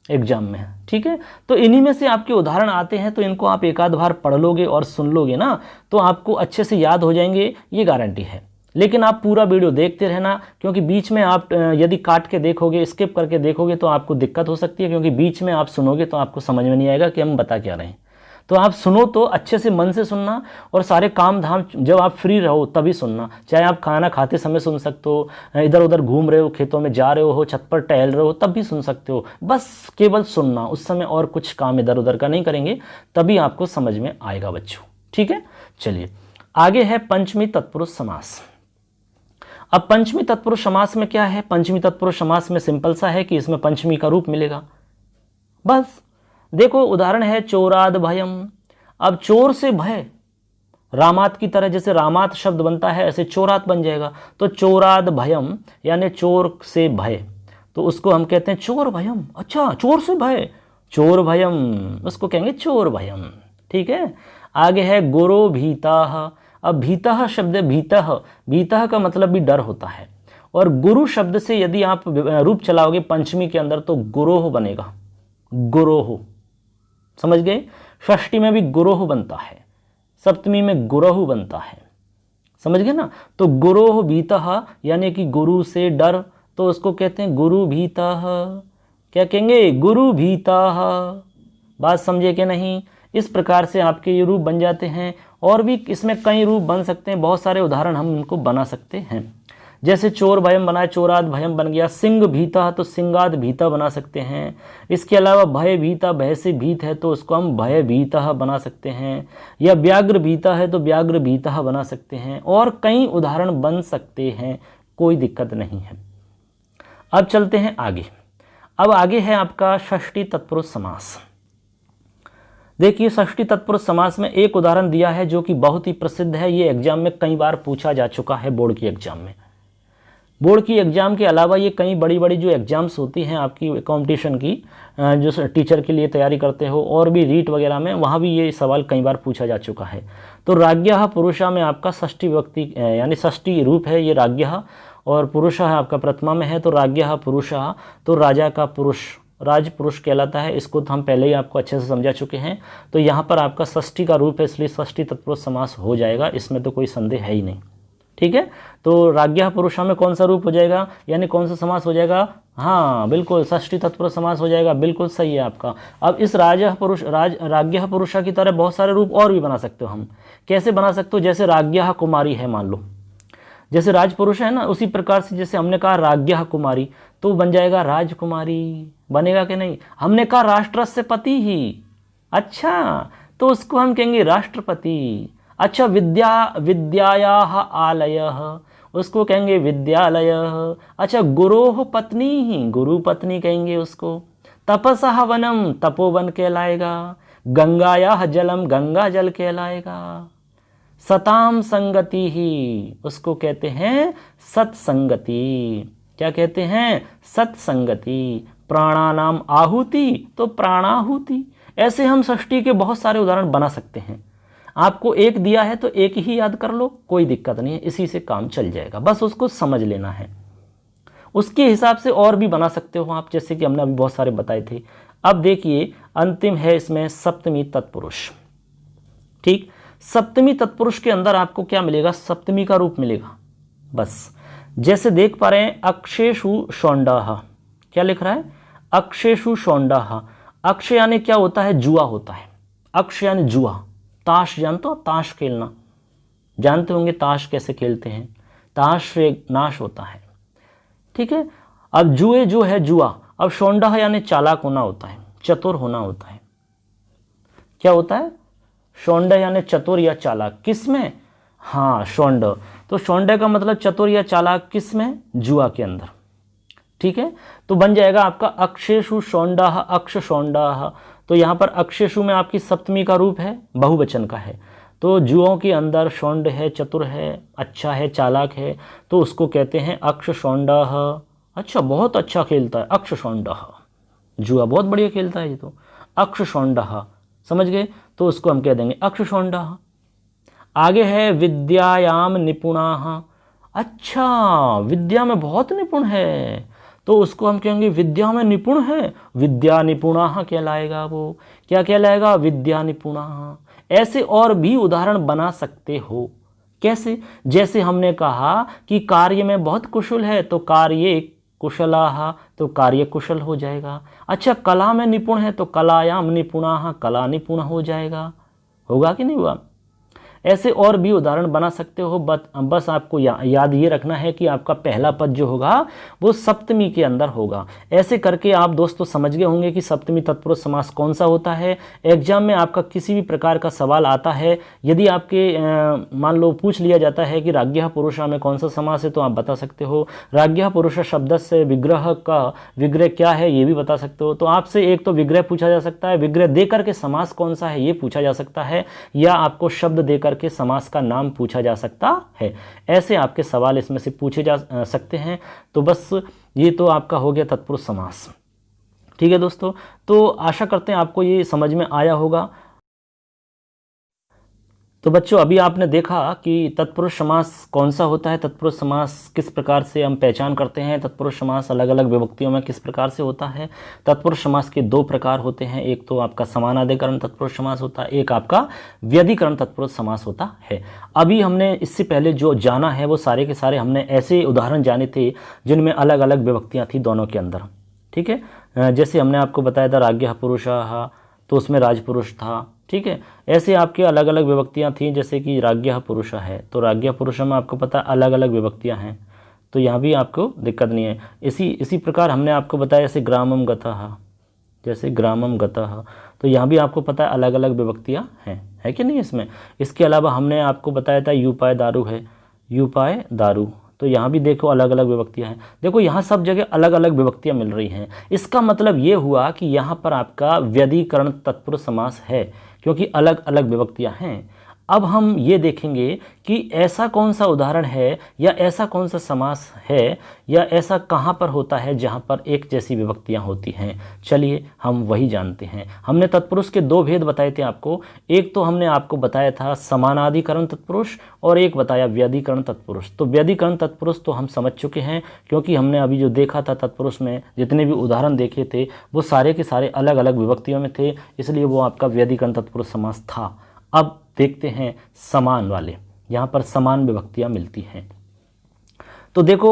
एग्जाम में, ठीक है। तो इन्हीं में से आपके उदाहरण आते हैं, तो इनको आप एक आध बार पढ़ लोगे और सुन लोगे ना, तो आपको अच्छे से याद हो जाएंगे, ये गारंटी है। लेकिन आप पूरा वीडियो देखते रहना, क्योंकि बीच में आप यदि काट के देखोगे, स्किप करके देखोगे तो आपको दिक्कत हो सकती है, क्योंकि बीच में आप सुनोगे तो आपको समझ में नहीं आएगा कि हम बता क्या रहे हैं। तो आप सुनो तो अच्छे से मन से सुनना, और सारे काम धाम जब आप फ्री रहो तभी सुनना। चाहे आप खाना खाते समय सुन सकते हो, इधर उधर घूम रहे हो, खेतों में जा रहे हो, छत पर टहल रहे हो, तब भी सुन सकते हो। बस केवल सुनना, उस समय और कुछ काम इधर उधर का नहीं करेंगे, तभी आपको समझ में आएगा बच्चों, ठीक है। चलिए आगे है पंचमी तत्पुरुष समास। अब पंचमी तत्पुरुष समास में क्या है, पंचमी तत्पुरुष समास में सिंपल सा है कि इसमें पंचमी का रूप मिलेगा। बस देखो उदाहरण है चोराद भयम। अब चोर से भय, रामात की तरह, जैसे रामात शब्द बनता है ऐसे चोरात बन जाएगा। तो चोराद भयम यानी चोर से भय, तो उसको हम कहते हैं चोर भयम। अच्छा, चोर से भय, चोर भयम, उसको कहेंगे चोर भयम, ठीक है। आगे है गुरो भीताह। अब भीतः शब्द, भीतः, भीतः का मतलब भी डर होता है, और गुरु शब्द से यदि आप रूप चलाओगे पंचमी के अंदर तो गुरोह बनेगा, गुरोह, समझ गए। षष्ठी में भी गुरोह बनता है, सप्तमी में गुरोह बनता है, समझ गए ना। तो गुरोह भीतः यानी कि गुरु से डर, तो उसको कहते हैं गुरु भीतः। क्या कहेंगे, गुरु भीतः। बात समझे कि नहीं। इस प्रकार से आपके ये रूप बन जाते हैं, और भी इसमें कई रूप बन सकते हैं, बहुत सारे उदाहरण हम इनको बना सकते हैं। जैसे चोर भयम बना है, चोराद भयम बन गया। सिंह भीता तो सिंगाद भीता बना सकते हैं। इसके अलावा भय भीता, भय से भीत है तो उसको हम भय भीता बना सकते हैं, या व्याघ्र भीता है तो व्याघ्र भीता बना सकते हैं, और कई उदाहरण बन सकते हैं, कोई दिक्कत नहीं है। अब चलते हैं आगे। अब आगे है आपका षष्ठी तत्पुरुष समास। देखिए षष्ठी तत्पुरुष समास में एक उदाहरण दिया है जो कि बहुत ही प्रसिद्ध है, ये एग्जाम में कई बार पूछा जा चुका है, बोर्ड की एग्जाम में। बोर्ड की एग्ज़ाम के अलावा ये कई बड़ी बड़ी जो एग्ज़ाम्स होती हैं आपकी कंपटीशन की, जो टीचर के लिए तैयारी करते हो, और भी रीट वगैरह में, वहाँ भी ये सवाल कई बार पूछा जा चुका है। तो राज्ञः पुरुषा में आपका षष्ठी विभक्ति यानी षष्ठी रूप है ये राज्ञः, और पुरुषः आपका प्रथमा में है तो राज्ञः पुरुषः, तो राजा का पुरुष राज पुरुष कहलाता है। इसको तो हम पहले ही आपको अच्छे से समझा चुके हैं। तो यहाँ पर आपका षष्ठी का रूप है, इसलिए षष्ठी तत्पुरुष समास हो जाएगा, इसमें तो कोई संदेह है ही नहीं, ठीक है। तो राज्ञः पुरुषा में कौन सा रूप हो जाएगा, यानी कौन सा समास हो जाएगा, हाँ बिल्कुल षष्ठी तत्पुरुष समास हो जाएगा, बिल्कुल सही है आपका। अब इस राज्ञः पुरुषा की तरह बहुत सारे रूप और भी बना सकते हो हम। कैसे बना सकते हो, जैसे राज्ञः कुमारी है, मान लो जैसे राजपुरुष है ना, उसी प्रकार से जैसे हमने कहा राज्ञः कुमारी, तो बन जाएगा राजकुमारी, बनेगा कि नहीं। हमने कहा राष्ट्रस्य पति ही, अच्छा तो उसको हम कहेंगे राष्ट्रपति। अच्छा विद्यायाः आलयः, उसको कहेंगे विद्यालय। अच्छा, गुरोह पत्नी ही, गुरु पत्नी कहेंगे उसको। तपसः वनम, तपोवन कहलाएगा। गंगायाः जलम, गंगा जल कहलाएगा। सताम संगति ही, उसको कहते हैं सत्संगति। क्या कहते हैं? सत्संगति। प्राणानाम आहुति, तो प्राणाहुति। ऐसे हम षष्ठी के बहुत सारे उदाहरण बना सकते हैं। आपको एक दिया है तो एक ही याद कर लो, कोई दिक्कत नहीं है, इसी से काम चल जाएगा, बस उसको समझ लेना है। उसके हिसाब से और भी बना सकते हो आप, जैसे कि हमने अभी बहुत सारे बताए थे। अब देखिए अंतिम है इसमें सप्तमी तत्पुरुष। ठीक, सप्तमी तत्पुरुष के अंदर आपको क्या मिलेगा? सप्तमी का रूप मिलेगा। बस जैसे देख पा रहे हैं, अक्षेषु शौंडाः। क्या लिख रहा है? अक्षेषु शौंडाः। अक्ष यानी क्या होता है? जुआ होता है। अक्ष यानी जुआ। ताश जानते हो? ताश खेलना जानते होंगे, ताश कैसे खेलते हैं? ताश से नाश होता है। ठीक है, अब जुए जो है जुआ। अब शौंडाः यानी चालाक होना होता है, चतुर होना होता है। क्या होता है? शौंड यानी चतुर या चालाक। किस में? हाँ, शौंड। तो शौंड का मतलब चतुर या चालाक किस में? जुआ के अंदर। ठीक है, तो बन जाएगा आपका अक्षेषु शौंडाः, अक्ष शौंडाः। तो यहाँ पर अक्षेषु में आपकी सप्तमी का रूप है, बहुवचन का है। तो जुओं के अंदर शौंड है, चतुर है, अच्छा है, चालाक है, तो उसको कहते हैं अक्ष शौंडाः। अच्छा, बहुत अच्छा खेलता है अक्ष शौंडाः। जुआ बहुत बढ़िया खेलता है ये तो। अक्ष शौंडाः, समझ गए? तो उसको हम कह देंगे अक्ष शौंडाः। आगे है विद्यायाम निपुणाः। अच्छा, विद्या में बहुत निपुण है, तो उसको हम कहेंगे विद्या में निपुण है, विद्या निपुणाः कहलाएगा वो। क्या कहलाएगा? विद्या निपुणाः। ऐसे और भी उदाहरण बना सकते हो। कैसे? जैसे हमने कहा कि कार्य में बहुत कुशल है, तो कार्ये कुशलाः, तो कार्य कुशल हो जाएगा। अच्छा, कला में निपुण है, तो कलायाम निपुणाः, कला निपुण हो जाएगा। होगा कि नहीं हुआ? ऐसे और भी उदाहरण बना सकते हो। बस आपको याद ये रखना है कि आपका पहला पद जो होगा वो सप्तमी के अंदर होगा। ऐसे करके आप दोस्तों समझ गए होंगे कि सप्तमी तत्पुरुष समास कौन सा होता है। एग्जाम में आपका किसी भी प्रकार का सवाल आता है, यदि आपके मान लो पूछ लिया जाता है कि राज्ञः पुरुषः में कौन सा समास है, तो आप बता सकते हो। राज्ञः पुरुषः शब्द से विग्रह का विग्रह क्या है ये भी बता सकते हो। तो आपसे एक तो विग्रह पूछा जा सकता है, विग्रह दे करके समास कौन सा है ये पूछा जा सकता है, या आपको शब्द देकर के समास का नाम पूछा जा सकता है। ऐसे आपके सवाल इसमें से पूछे जा सकते हैं। तो बस ये तो आपका हो गया तत्पुरुष समास। ठीक है दोस्तों, तो आशा करते हैं आपको ये समझ में आया होगा। तो बच्चों, अभी आपने देखा कि तत्पुरुष समास कौन सा होता है, तत्पुरुष समास किस प्रकार से हम पहचान करते हैं, तत्पुरुष समास अलग अलग विभक्तियों में किस प्रकार से होता है। तत्पुरुष समास के दो प्रकार होते हैं, एक तो आपका समानाधिकरण तत्पुरुष समास होता है, एक आपका व्यधिकरण तत्पुरुष समास होता है। अभी हमने इससे पहले जो जाना है वो सारे के सारे हमने ऐसे उदाहरण जाने थे जिनमें अलग अलग विभक्तियाँ थी दोनों के अंदर। ठीक है, जैसे हमने आपको बताया था राज्ञः पुरुषः, तो उसमें राजपुरुष था। ठीक है, ऐसे आपके अलग अलग विभक्तियाँ थीं, जैसे कि राज्ञः पुरुषः है, तो राज्ञः पुरुषः में आपको पता अलग अलग विभक्तियाँ हैं, तो यहाँ भी आपको दिक्कत नहीं है। इसी प्रकार हमने आपको बताया जैसे ग्रामम गतः, जैसे ग्रामम गतः, तो यहाँ भी आपको पता है अलग अलग विभक्तियाँ हैं, है कि नहीं इसमें। इसके अलावा हमने आपको बताया था यूपाय दारू है, यूपाय दारू, तो यहाँ भी देखो अलग अलग विभक्तियाँ हैं। देखो यहाँ सब जगह अलग अलग विभक्तियाँ मिल रही हैं। इसका मतलब ये हुआ कि यहाँ पर आपका व्यधिकरण तत्पुरुष समास है, क्योंकि अलग अलग विभक्तियाँ हैं। अब हम ये देखेंगे कि ऐसा कौन सा उदाहरण है, या ऐसा कौन सा समास है, या ऐसा कहाँ पर होता है जहाँ पर एक जैसी विभक्तियाँ होती हैं। चलिए हम वही जानते हैं। हमने तत्पुरुष के दो भेद बताए थे आपको, एक तो हमने आपको बताया था समानाधिकरण तत्पुरुष, और एक बताया व्यधिकरण तत्पुरुष। तो व्यधिकरण तत्पुरुष तो हम समझ चुके हैं, क्योंकि हमने अभी जो देखा था तत्पुरुष में जितने भी उदाहरण देखे थे वो सारे के सारे अलग अलग विभक्तियों में थे, इसलिए वो आपका व्यधिकरण तत्पुरुष समास था। अब देखते हैं समान वाले, यहाँ पर समान विभक्तियाँ मिलती हैं। तो देखो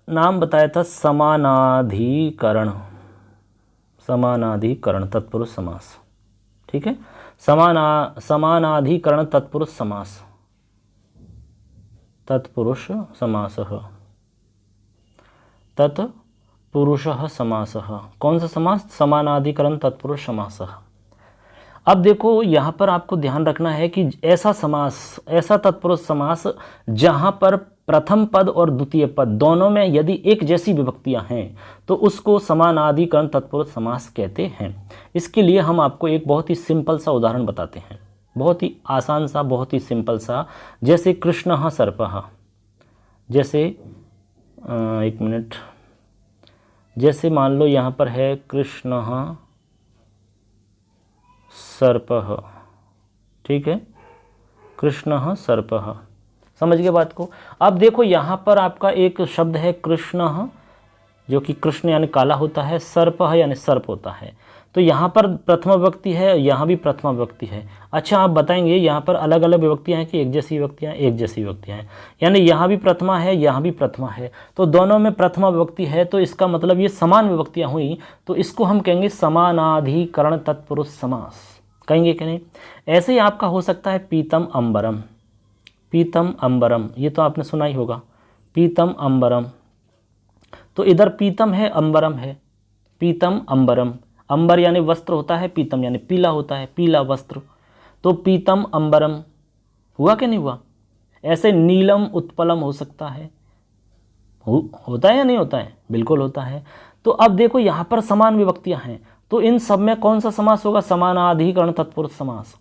नाम बताया था समानाधिकरण, समानाधिकरण तत्पुरुष समास। ठीक है, समानाधिकरण तत्पुरुष समास, तत्पुरुष समासः, तत्पुरुषः समासः। कौन सा समास? समानाधिकरण तत्पुरुष समासः। अब देखो यहाँ पर आपको ध्यान रखना है कि ऐसा समास, ऐसा तत्पुरुष समास जहाँ पर प्रथम पद और द्वितीय पद दोनों में यदि एक जैसी विभक्तियां हैं तो उसको समानाधिकरण तत्पुरुष समास कहते हैं। इसके लिए हम आपको एक बहुत ही सिंपल सा उदाहरण बताते हैं, बहुत ही आसान सा, बहुत ही सिंपल सा। जैसे कृष्णः सर्पः, जैसे एक मिनट, जैसे मान लो यहाँ पर है कृष्णः सर्पः, ठीक है, कृष्णः सर्पः, समझ गए बात को। अब देखो यहाँ पर आपका एक शब्द है कृष्णः, जो कि कृष्ण यानी काला होता है, सर्पः यानी सर्प होता है। तो यहाँ पर प्रथमा विभक्ति है, यहाँ भी प्रथमा विभक्ति है। अच्छा, आप बताएंगे यहाँ पर अलग अलग विभक्तियाँ हैं कि एक जैसी विभक्तियाँ? एक जैसी विभक्तियाँ हैं, यानी यहाँ भी प्रथमा है, यहाँ भी प्रथमा है, तो दोनों में प्रथमा विभक्ति है, तो इसका मतलब ये समान विभक्तियाँ हुई, तो इसको हम कहेंगे समानाधिकरण तत्पुरुष समास, कहेंगे कि नहीं? ऐसे ही आपका हो सकता है पीतम अम्बरम, पीतम अम्बरम, ये तो आपने सुना ही होगा, पीतम अम्बरम। तो इधर पीतम है, अम्बरम है, पीतम अम्बरम, अंबर यानी वस्त्र होता है, पीतम यानी पीला होता है, पीला वस्त्र, तो पीतम अम्बरम हुआ कि नहीं हुआ? ऐसे नीलम उत्पलम हो सकता है, होता है या नहीं होता है? बिल्कुल होता है। तो अब देखो यहाँ पर समान विभक्तियाँ हैं, तो इन सब में कौन सा समास होगा? समानाधिकरण तत्पुरुष समास।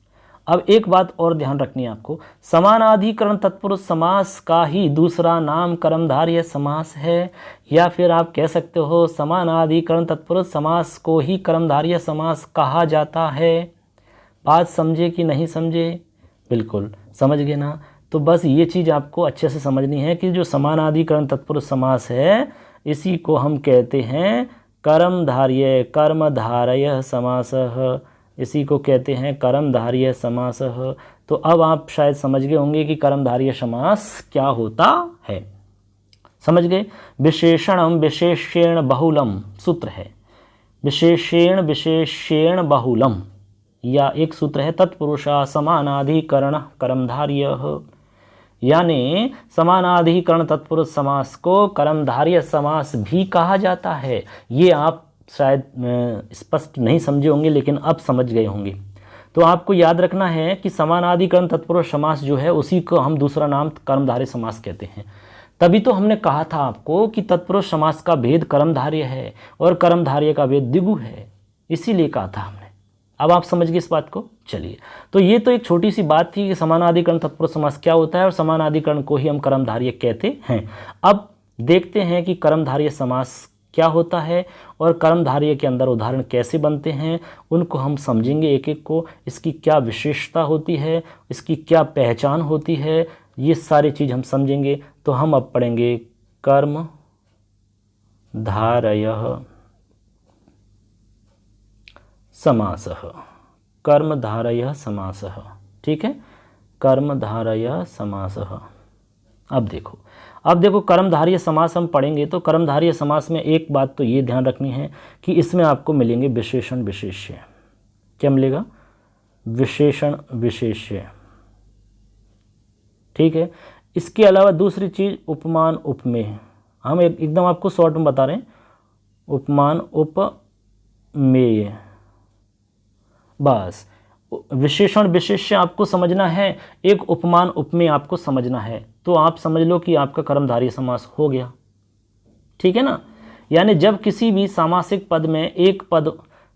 अब एक बात और ध्यान रखनी है आपको, समानाधिकरण तत्पुरुष समास का ही दूसरा नाम कर्मधारय समास है, या फिर आप कह सकते हो समानाधिकरण तत्पुरुष समास को ही कर्मधारय समास कहा जाता है। बात समझे कि नहीं समझे? बिल्कुल समझ गए ना। तो बस ये चीज़ आपको अच्छे से समझनी है कि जो समानाधिकरण तत्पुरुष समास है इसी को हम कहते हैं कर्मधारय, कर्मधारय समासः, इसी को कहते हैं कर्मधारय समासः। तो अब आप शायद समझ गए होंगे कि कर्मधारय समास क्या होता है, समझ गए। विशेषणम विशेषेण बहुलम सूत्र है, विशेषेण विशेषेण बहुलम, या एक सूत्र है तत्पुरुषा समानाधिकरण कर्मधारयः, यानी समानाधिकरण तत्पुरुष समास को कर्मधारय समास भी कहा जाता है। ये आप शायद स्पष्ट नहीं समझे होंगे, लेकिन अब समझ गए होंगे। तो आपको याद रखना है कि समानाधिकरण तत्पुरुष समास जो है उसी को हम दूसरा नाम कर्मधारय समास कहते हैं। तभी तो हमने कहा था आपको कि तत्पुरुष समास का भेद कर्मधारय है और कर्मधारय का भेद द्विगु है, इसीलिए कहा था हमने। अब आप समझ गए इस बात को। चलिए, तो ये तो एक छोटी सी बात थी कि समानाधिकरण तत्पुरुष समास क्या होता है और समानाधिकरण को ही हम कर्मधारय कहते हैं। अब देखते हैं कि कर्मधारय समास क्या होता है और कर्मधारय के अंदर उदाहरण कैसे बनते हैं, उनको हम समझेंगे एक एक को। इसकी क्या विशेषता होती है, इसकी क्या पहचान होती है, ये सारी चीज़ हम समझेंगे। तो हम अब पढ़ेंगे कर्मधारयः समासः, कर्मधारयः समासः, ठीक है, कर्मधारयः समासः। अब देखो कर्मधारय समास हम पढ़ेंगे तो कर्मधारय समास में एक बात तो ये ध्यान रखनी है कि इसमें आपको मिलेंगे विशेषण विशेष्य। क्या मिलेगा? विशेषण विशेष्य, ठीक है। इसके अलावा दूसरी चीज़ उपमान उपमेय, हम एकदम आपको शॉर्ट में बता रहे हैं, उपमान उपमेय, बस। विशेषण विशेष्य आपको समझना है, एक उपमान उपमेय आपको समझना है, तो आप समझ लो कि आपका कर्मधारय समास हो गया, ठीक है ना। यानी जब किसी भी सामासिक पद में एक पद,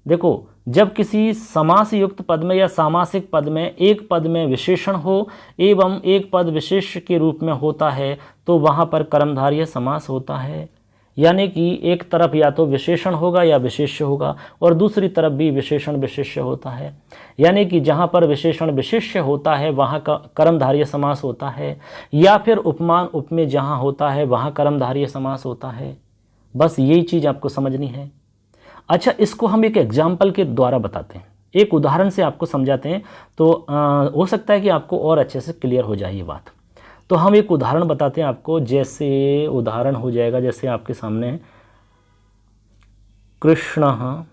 देखो जब किसी समास युक्त पद में या सामासिक पद में एक पद में विशेषण हो एवं एक पद विशेष के रूप में होता है तो वहाँ पर कर्मधारय समास होता है। यानी कि एक तरफ या तो विशेषण होगा या विशेष्य होगा और दूसरी तरफ भी विशेषण विशेष्य होता है। यानी कि जहाँ पर विशेषण विशेष्य होता है वहाँ का कर्मधारय समास होता है, या फिर उपमान उपमेय जहाँ होता है वहाँ कर्मधारय समास होता है। बस यही चीज़ आपको समझनी है। अच्छा, इसको हम एक एग्जाम्पल के द्वारा बताते हैं, एक उदाहरण से आपको समझाते हैं, तो हो सकता है कि आपको और अच्छे से क्लियर हो जाए ये बात। तो हम एक उदाहरण बताते हैं आपको, जैसे उदाहरण हो जाएगा, जैसे आपके सामने कृष्णः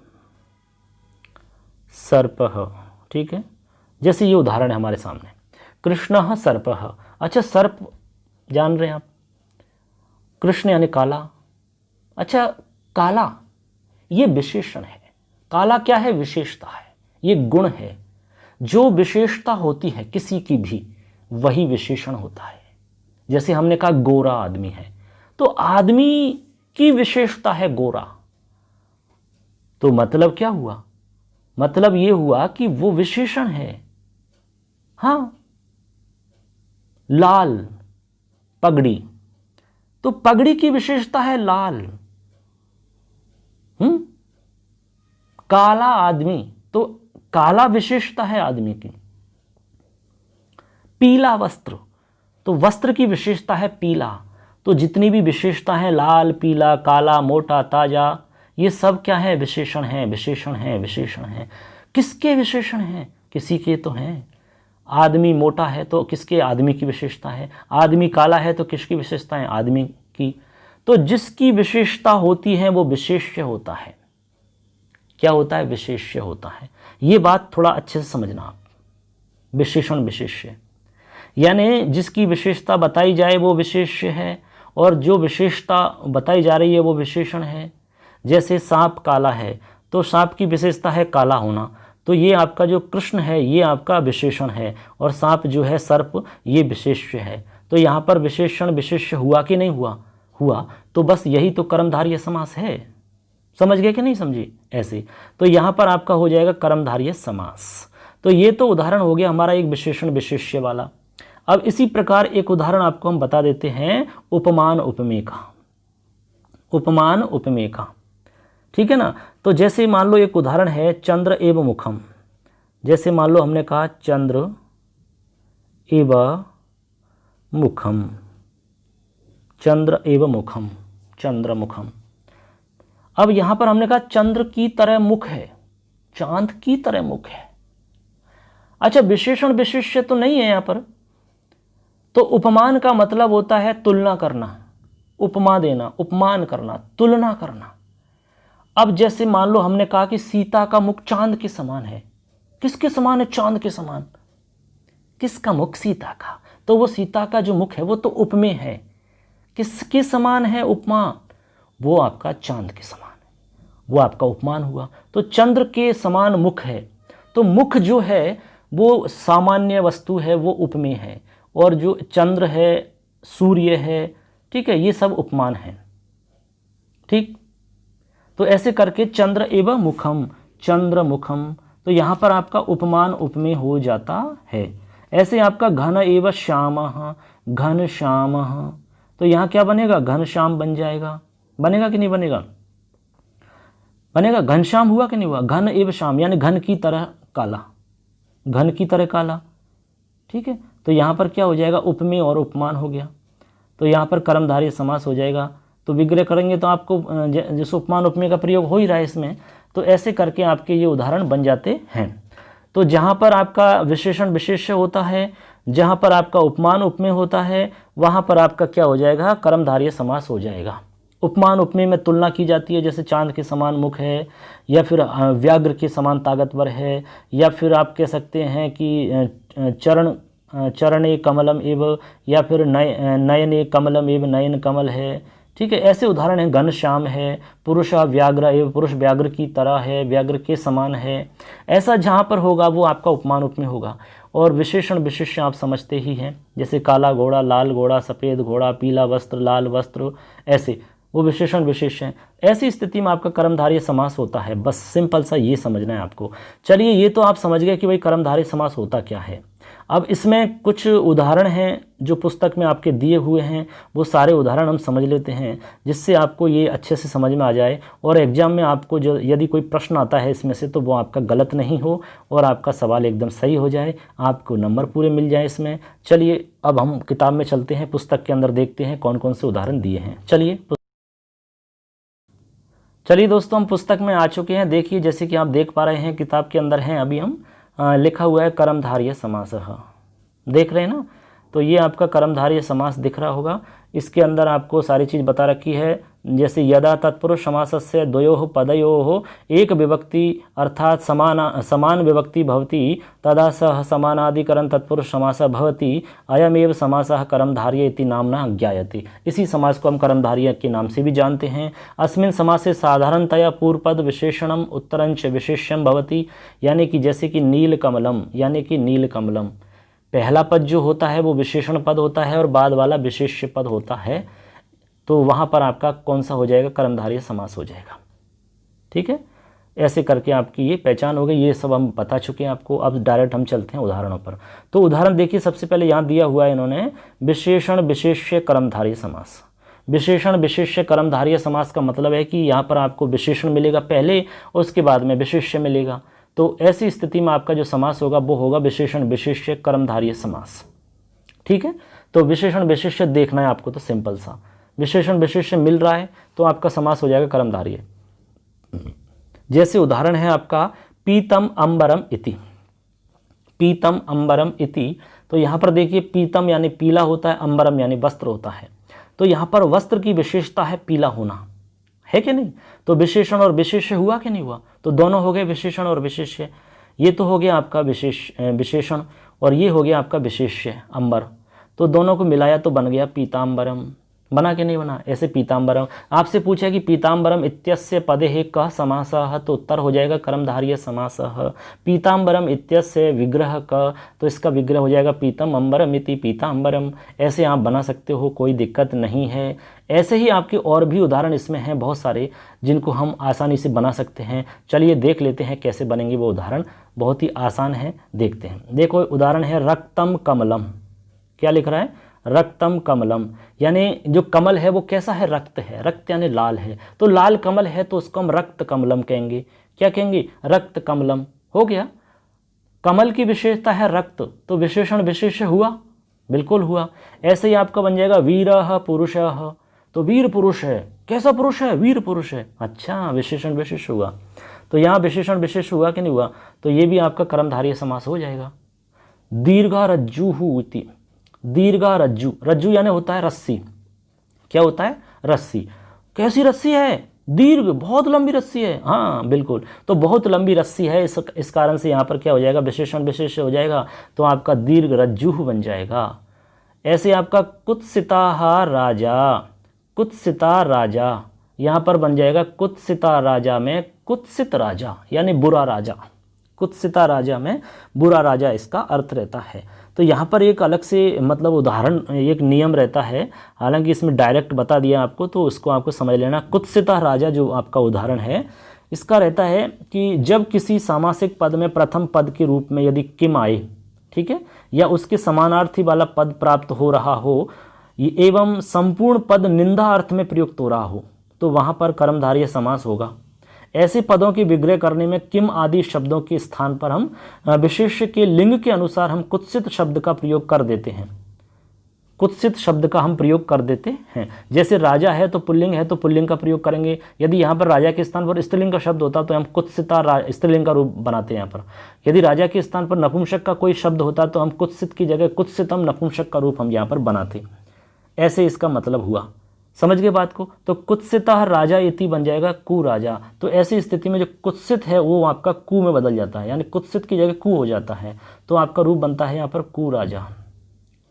सर्पः, ठीक है, जैसे ये उदाहरण है हमारे सामने, कृष्णः सर्पः। अच्छा, सर्प जान रहे हैं आप, कृष्ण यानी काला। अच्छा, काला ये विशेषण है, काला क्या है? विशेषता है, ये गुण है। जो विशेषता होती है किसी की भी वही विशेषण होता है, जैसे हमने कहा गोरा आदमी है, तो आदमी की विशेषता है गोरा, तो मतलब क्या हुआ, मतलब ये हुआ कि वो विशेषण है। हाँ, लाल पगड़ी, तो पगड़ी की विशेषता है लाल। काला आदमी, तो काला विशेषता है आदमी की। पीला वस्त्र, तो वस्त्र की विशेषता है पीला। तो जितनी भी विशेषता है लाल, पीला, काला, मोटा, ताजा, ये सब क्या है, विशेषण हैं, विशेषण हैं, विशेषण हैं। किसके विशेषण हैं, किसी के तो हैं। आदमी मोटा है तो किसके, आदमी की विशेषता है। आदमी काला है तो किसकी विशेषता है, आदमी की। तो जिसकी विशेषता होती है वो विशेष्य होता है। क्या होता है, विशेष्य होता है। ये बात थोड़ा अच्छे से समझना आप। विशेषण विशेष्य यानी जिसकी विशेषता बताई जाए वो विशेष्य है, और जो विशेषता बताई जा रही है वो विशेषण है। जैसे सांप काला है तो सांप की विशेषता है काला होना, तो ये आपका जो कृष्ण है ये आपका विशेषण है, और सांप जो है सर्प ये विशेष्य है। तो यहाँ पर विशेषण विशेष्य हुआ कि नहीं हुआ, हुआ। तो बस यही तो कर्मधारय समास है। समझ गए कि नहीं समझे, ऐसे। तो यहाँ पर आपका हो जाएगा कर्मधारय समास। तो ये तो उदाहरण हो गया हमारा एक विशेषण विशेष्य वाला। अब इसी प्रकार एक उदाहरण आपको हम बता देते हैं उपमान उपमेय का। उपमान उपमेय का, ठीक है ना। तो जैसे मान लो एक उदाहरण है चंद्र एव मुखम। जैसे मान लो हमने कहा चंद्र एव मुखम, चंद्र एव मुखम, चंद्र मुखम। अब यहां पर हमने कहा चंद्र की तरह मुख है, चांद की तरह मुख है। अच्छा, विशेषण विशेष्य तो नहीं है यहां पर। तो उपमान का मतलब होता है तुलना करना, उपमा देना, उपमान करना, तुलना करना। अब जैसे मान लो हमने कहा कि सीता का मुख चांद के समान है। किसके समान है, चांद के समान। किसका मुख, सीता का। तो वो सीता का जो मुख है वो तो उपमेय है। किसके समान है, उपमा, वो आपका चांद के समान है, वो आपका उपमान हुआ। तो चंद्र के समान मुख है, तो मुख जो है वो सामान्य वस्तु है, वो उपमेय है, और जो चंद्र है, सूर्य है, ठीक है, ये सब उपमान है। ठीक, तो ऐसे करके चंद्र एवं मुखम, चंद्र मुखम, तो यहाँ पर आपका उपमान उपमेय हो जाता है। ऐसे आपका घन एवं श्यामः, घन श्यामः, तो यहाँ क्या बनेगा, घन श्याम बन जाएगा। बनेगा कि नहीं बनेगा, बनेगा। घनश्याम हुआ कि नहीं हुआ, घन एवं श्याम यानी घन की तरह काला, घन की तरह काला, ठीक है। तो यहाँ पर क्या हो जाएगा, उपमेय और उपमान हो गया। तो यहाँ पर कर्मधारय समास हो जाएगा। तो विग्रह करेंगे तो आपको जैसे उपमान उपमेय का प्रयोग हो ही रहा है इसमें, तो ऐसे करके आपके ये उदाहरण बन जाते हैं। तो जहाँ पर आपका विशेषण विशेष्य होता है, जहाँ पर आपका उपमान उपमेय होता है, वहाँ पर आपका क्या हो जाएगा, कर्मधारय समास हो जाएगा। उपमान उपमेय में तुलना की जाती है, जैसे चांद के समान मुख है, या फिर व्याघ्र के समान ताकतवर है, या फिर आप कह सकते हैं कि चरणे कमलम एव, या फिर नयने कमलम एव, नयन कमल है, ठीक है। ऐसे उदाहरण हैं। घनश्याम है, पुरुष व्याघ्र एवं, पुरुष व्याघ्र की तरह है, व्याघ्र के समान है। ऐसा जहाँ पर होगा वो आपका उपमान उपमेय होगा। और विशेषण विशेष्य आप समझते ही हैं, जैसे काला घोड़ा, लाल घोड़ा, सफ़ेद घोड़ा, पीला वस्त्र, लाल वस्त्र, ऐसे वो विशेषण विशेष्य हैं। ऐसी स्थिति में आपका कर्मधारय समास होता है। बस सिंपल सा ये समझना है आपको। चलिए, ये तो आप समझ गए कि भाई कर्मधारय समास होता क्या है। अब इसमें कुछ उदाहरण हैं जो पुस्तक में आपके दिए हुए हैं, वो सारे उदाहरण हम समझ लेते हैं, जिससे आपको ये अच्छे से समझ में आ जाए, और एग्जाम में आपको जो यदि कोई प्रश्न आता है इसमें से तो वो आपका गलत नहीं हो और आपका सवाल एकदम सही हो जाए, आपको नंबर पूरे मिल जाए इसमें। चलिए, अब हम किताब में चलते हैं, पुस्तक के अंदर देखते हैं कौन कौन से उदाहरण दिए हैं। चलिए दोस्तों, हम पुस्तक में आ चुके हैं। देखिए, जैसे कि आप देख पा रहे हैं किताब के अंदर हैं अभी हम, लिखा हुआ है कर्मधारय समासः, देख रहे हैं ना। तो ये आपका कर्मधारय समास दिख रहा होगा। इसके अंदर आपको सारी चीज़ बता रखी है, जैसे यदा तत्पुरुष समासस्य द्वयोः पदयोः एक विभक्ति अर्थात समान विभक्ति भवति तदा सह समानाधिकरण तत्पुरुष समासः भवति अयमेव समासः कर्मधारय इति नाम्ना ज्ञायते। इसी समास को हम कर्मधारय के नाम से भी जानते हैं। अस्मिन् समासे साधारणतया पूर्वपद विशेषणम उत्तरंच विशेष्यम भवति, यानी कि जैसे कि नीलकमलम, यानी कि नीलकमलम, पहला पद जो होता है वो विशेषण पद होता है और बाद वाला विशेष्य पद होता है, तो वहाँ पर आपका कौन सा हो जाएगा, कर्मधारय समास हो जाएगा। ठीक है, ऐसे करके आपकी ये पहचान हो गई। ये सब हम बता चुके हैं आपको। अब डायरेक्ट हम चलते हैं उदाहरणों पर। तो उदाहरण देखिए, सबसे पहले यहाँ दिया हुआ है इन्होंने विशेषण विशेष्य कर्मधारय समास। विशेषण विशेष्य कर्मधारय समास का मतलब है कि यहाँ पर आपको विशेषण मिलेगा पहले और उसके बाद में विशेष्य मिलेगा। तो ऐसी स्थिति में आपका जो समास होगा वो होगा विशेषण विशेष्य कर्मधारय समास। ठीक है, तो विशेषण विशेष्य देखना है आपको, तो सिंपल सा विशेषण विशेष्य मिल रहा है तो आपका समास हो जाएगा कर्मधारय। जैसे उदाहरण है आपका पीतम अंबरम इति। पीतम अंबरम इति, तो यहाँ पर देखिए पीतम यानी पीला होता है, अंबरम यानी वस्त्र होता है। तो यहाँ पर वस्त्र की विशेषता है पीला होना, है कि नहीं। तो विशेषण और विशेष्य हुआ कि नहीं हुआ, तो दोनों हो गए विशेषण और विशेष्य। ये तो हो गया आपका विशेषण और ये हो गया आपका विशेष्य अंबर। तो दोनों को मिलाया तो बन गया पीताम्बरम। बना कि नहीं बना, ऐसे पीताम्बरम। आपसे पूछा कि पीताम्बरम इत्यस्य पदे कः समासः, तो उत्तर हो जाएगा कर्मधारय समासः। पीताम्बरम इत्यस्य विग्रह क, तो इसका विग्रह हो जाएगा पीतम अंबरम इति पीताम्बरम। ऐसे आप बना सकते हो, कोई दिक्कत नहीं है। ऐसे ही आपके और भी उदाहरण इसमें हैं बहुत सारे, जिनको हम आसानी से बना सकते हैं। चलिए देख लेते हैं कैसे बनेंगे वो उदाहरण, बहुत ही आसान है, देखते हैं। देखो उदाहरण है रक्तम कमलम। क्या लिख रहा है, रक्तम कमलम, यानी जो कमल है वो कैसा है, रक्त है। रक्त यानी लाल है, तो लाल कमल है तो उसको हम रक्त कमलम कहेंगे। क्या कहेंगे, रक्त कमलम। हो गया, कमल की विशेषता है रक्त, तो विशेषण विशेष्य हुआ, बिल्कुल हुआ। ऐसे ही आपका बन जाएगा वीरः पुरुषः, तो वीर पुरुष है। कैसा पुरुष है, वीर पुरुष है। अच्छा, विशेषण विशेष्य हुआ, तो यहाँ विशेषण विशेष्य हुआ कि नहीं हुआ, तो ये भी आपका कर्मधारय समास हो जाएगा। दीर्घा रज्जुः इति। दीर्घा रज्जु, रज्जु यानी होता है रस्सी। क्या होता है, रस्सी। कैसी रस्सी है, दीर्घ, बहुत लंबी रस्सी है। हाँ बिल्कुल, तो बहुत लंबी रस्सी है, इस कारण से यहाँ पर क्या हो जाएगा, विशेषण विशेष्य हो जाएगा, तो आपका दीर्घ रज्जु बन जाएगा। ऐसे आपका कुत्सिता राजा। कुत्सिता राजा, यहाँ पर बन जाएगा कुत्सिता राजा में कुत्सित राजा यानी बुरा राजा। कुत्सिता राजा में बुरा राजा इसका अर्थ रहता है। तो यहाँ पर एक अलग से मतलब उदाहरण, एक नियम रहता है, हालांकि इसमें डायरेक्ट बता दिया आपको, तो उसको आपको समझ लेना। कुत्सिता राजा जो आपका उदाहरण है, इसका रहता है कि जब किसी सामासिक पद में प्रथम पद के रूप में यदि किम आए, ठीक है, या उसके समानार्थी वाला पद प्राप्त हो रहा हो एवं संपूर्ण पद निंदा अर्थ में प्रयुक्त हो रहा हो, तो वहाँ पर कर्मधारय समास होगा। ऐसे पदों की विग्रह करने में किम आदि शब्दों के स्थान पर हम विशेष्य के लिंग के अनुसार हम कुत्सित शब्द का प्रयोग कर देते हैं। कुत्सित शब्द का हम प्रयोग कर देते हैं। जैसे राजा है तो पुल्लिंग है तो पुल्लिंग का प्रयोग करेंगे। यदि यहाँ पर राजा के स्थान पर स्त्रीलिंग का शब्द होता तो हम कुत्सिता स्त्रीलिंग का रूप बनाते हैं यहाँ पर। यदि राजा के स्थान पर नपुंसक का कोई शब्द होता तो हम कुत्सित की जगह कुत्सितम नपुंसक का रूप हम यहाँ पर बनाते। ऐसे इसका मतलब हुआ, समझ गए बात को। तो कुत्सिता राजा इति बन जाएगा कु राजा। तो ऐसी स्थिति में जो कुत्सित है वो आपका कु में बदल जाता है, यानी कुत्सित की जगह कु हो जाता है, तो आपका रूप बनता है यहाँ पर कु राजा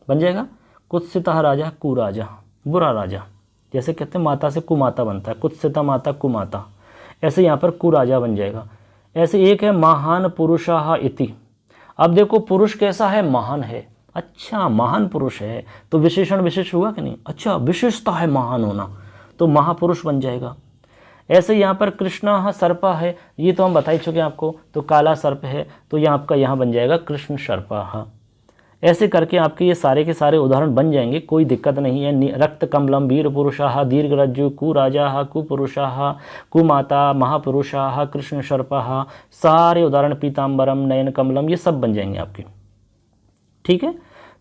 बन जाएगा। कुत्सिता राजा कु राजा, बुरा राजा। जैसे कहते हैं माता से कुमाता बनता है, कुत्सिता माता कुमाता, ऐसे यहाँ पर कु राजा बन जाएगा। ऐसे एक है महान पुरुषः इति। अब देखो पुरुष कैसा है, महान है। अच्छा, महान पुरुष है तो विशेषण विशेष हुआ कि नहीं। अच्छा, विशेषता है महान होना, तो महापुरुष बन जाएगा। ऐसे यहाँ पर कृष्ण सर्प है, ये तो हम बता ही चुके आपको, तो काला सर्प है तो यहाँ आपका यहाँ बन जाएगा कृष्ण सर्प। ऐसे करके आपके ये सारे के सारे उदाहरण बन जाएंगे, कोई दिक्कत नहीं है। रक्त कमलम वीर पुरुषः दीर्घ रज्जु कु राजा कुपुरुषः कुमाता महापुरुषः कृष्ण सर्पः, सारे उदाहरण पीताम्बरम नयन कमलम, ये सब बन जाएंगे आपके। ठीक है,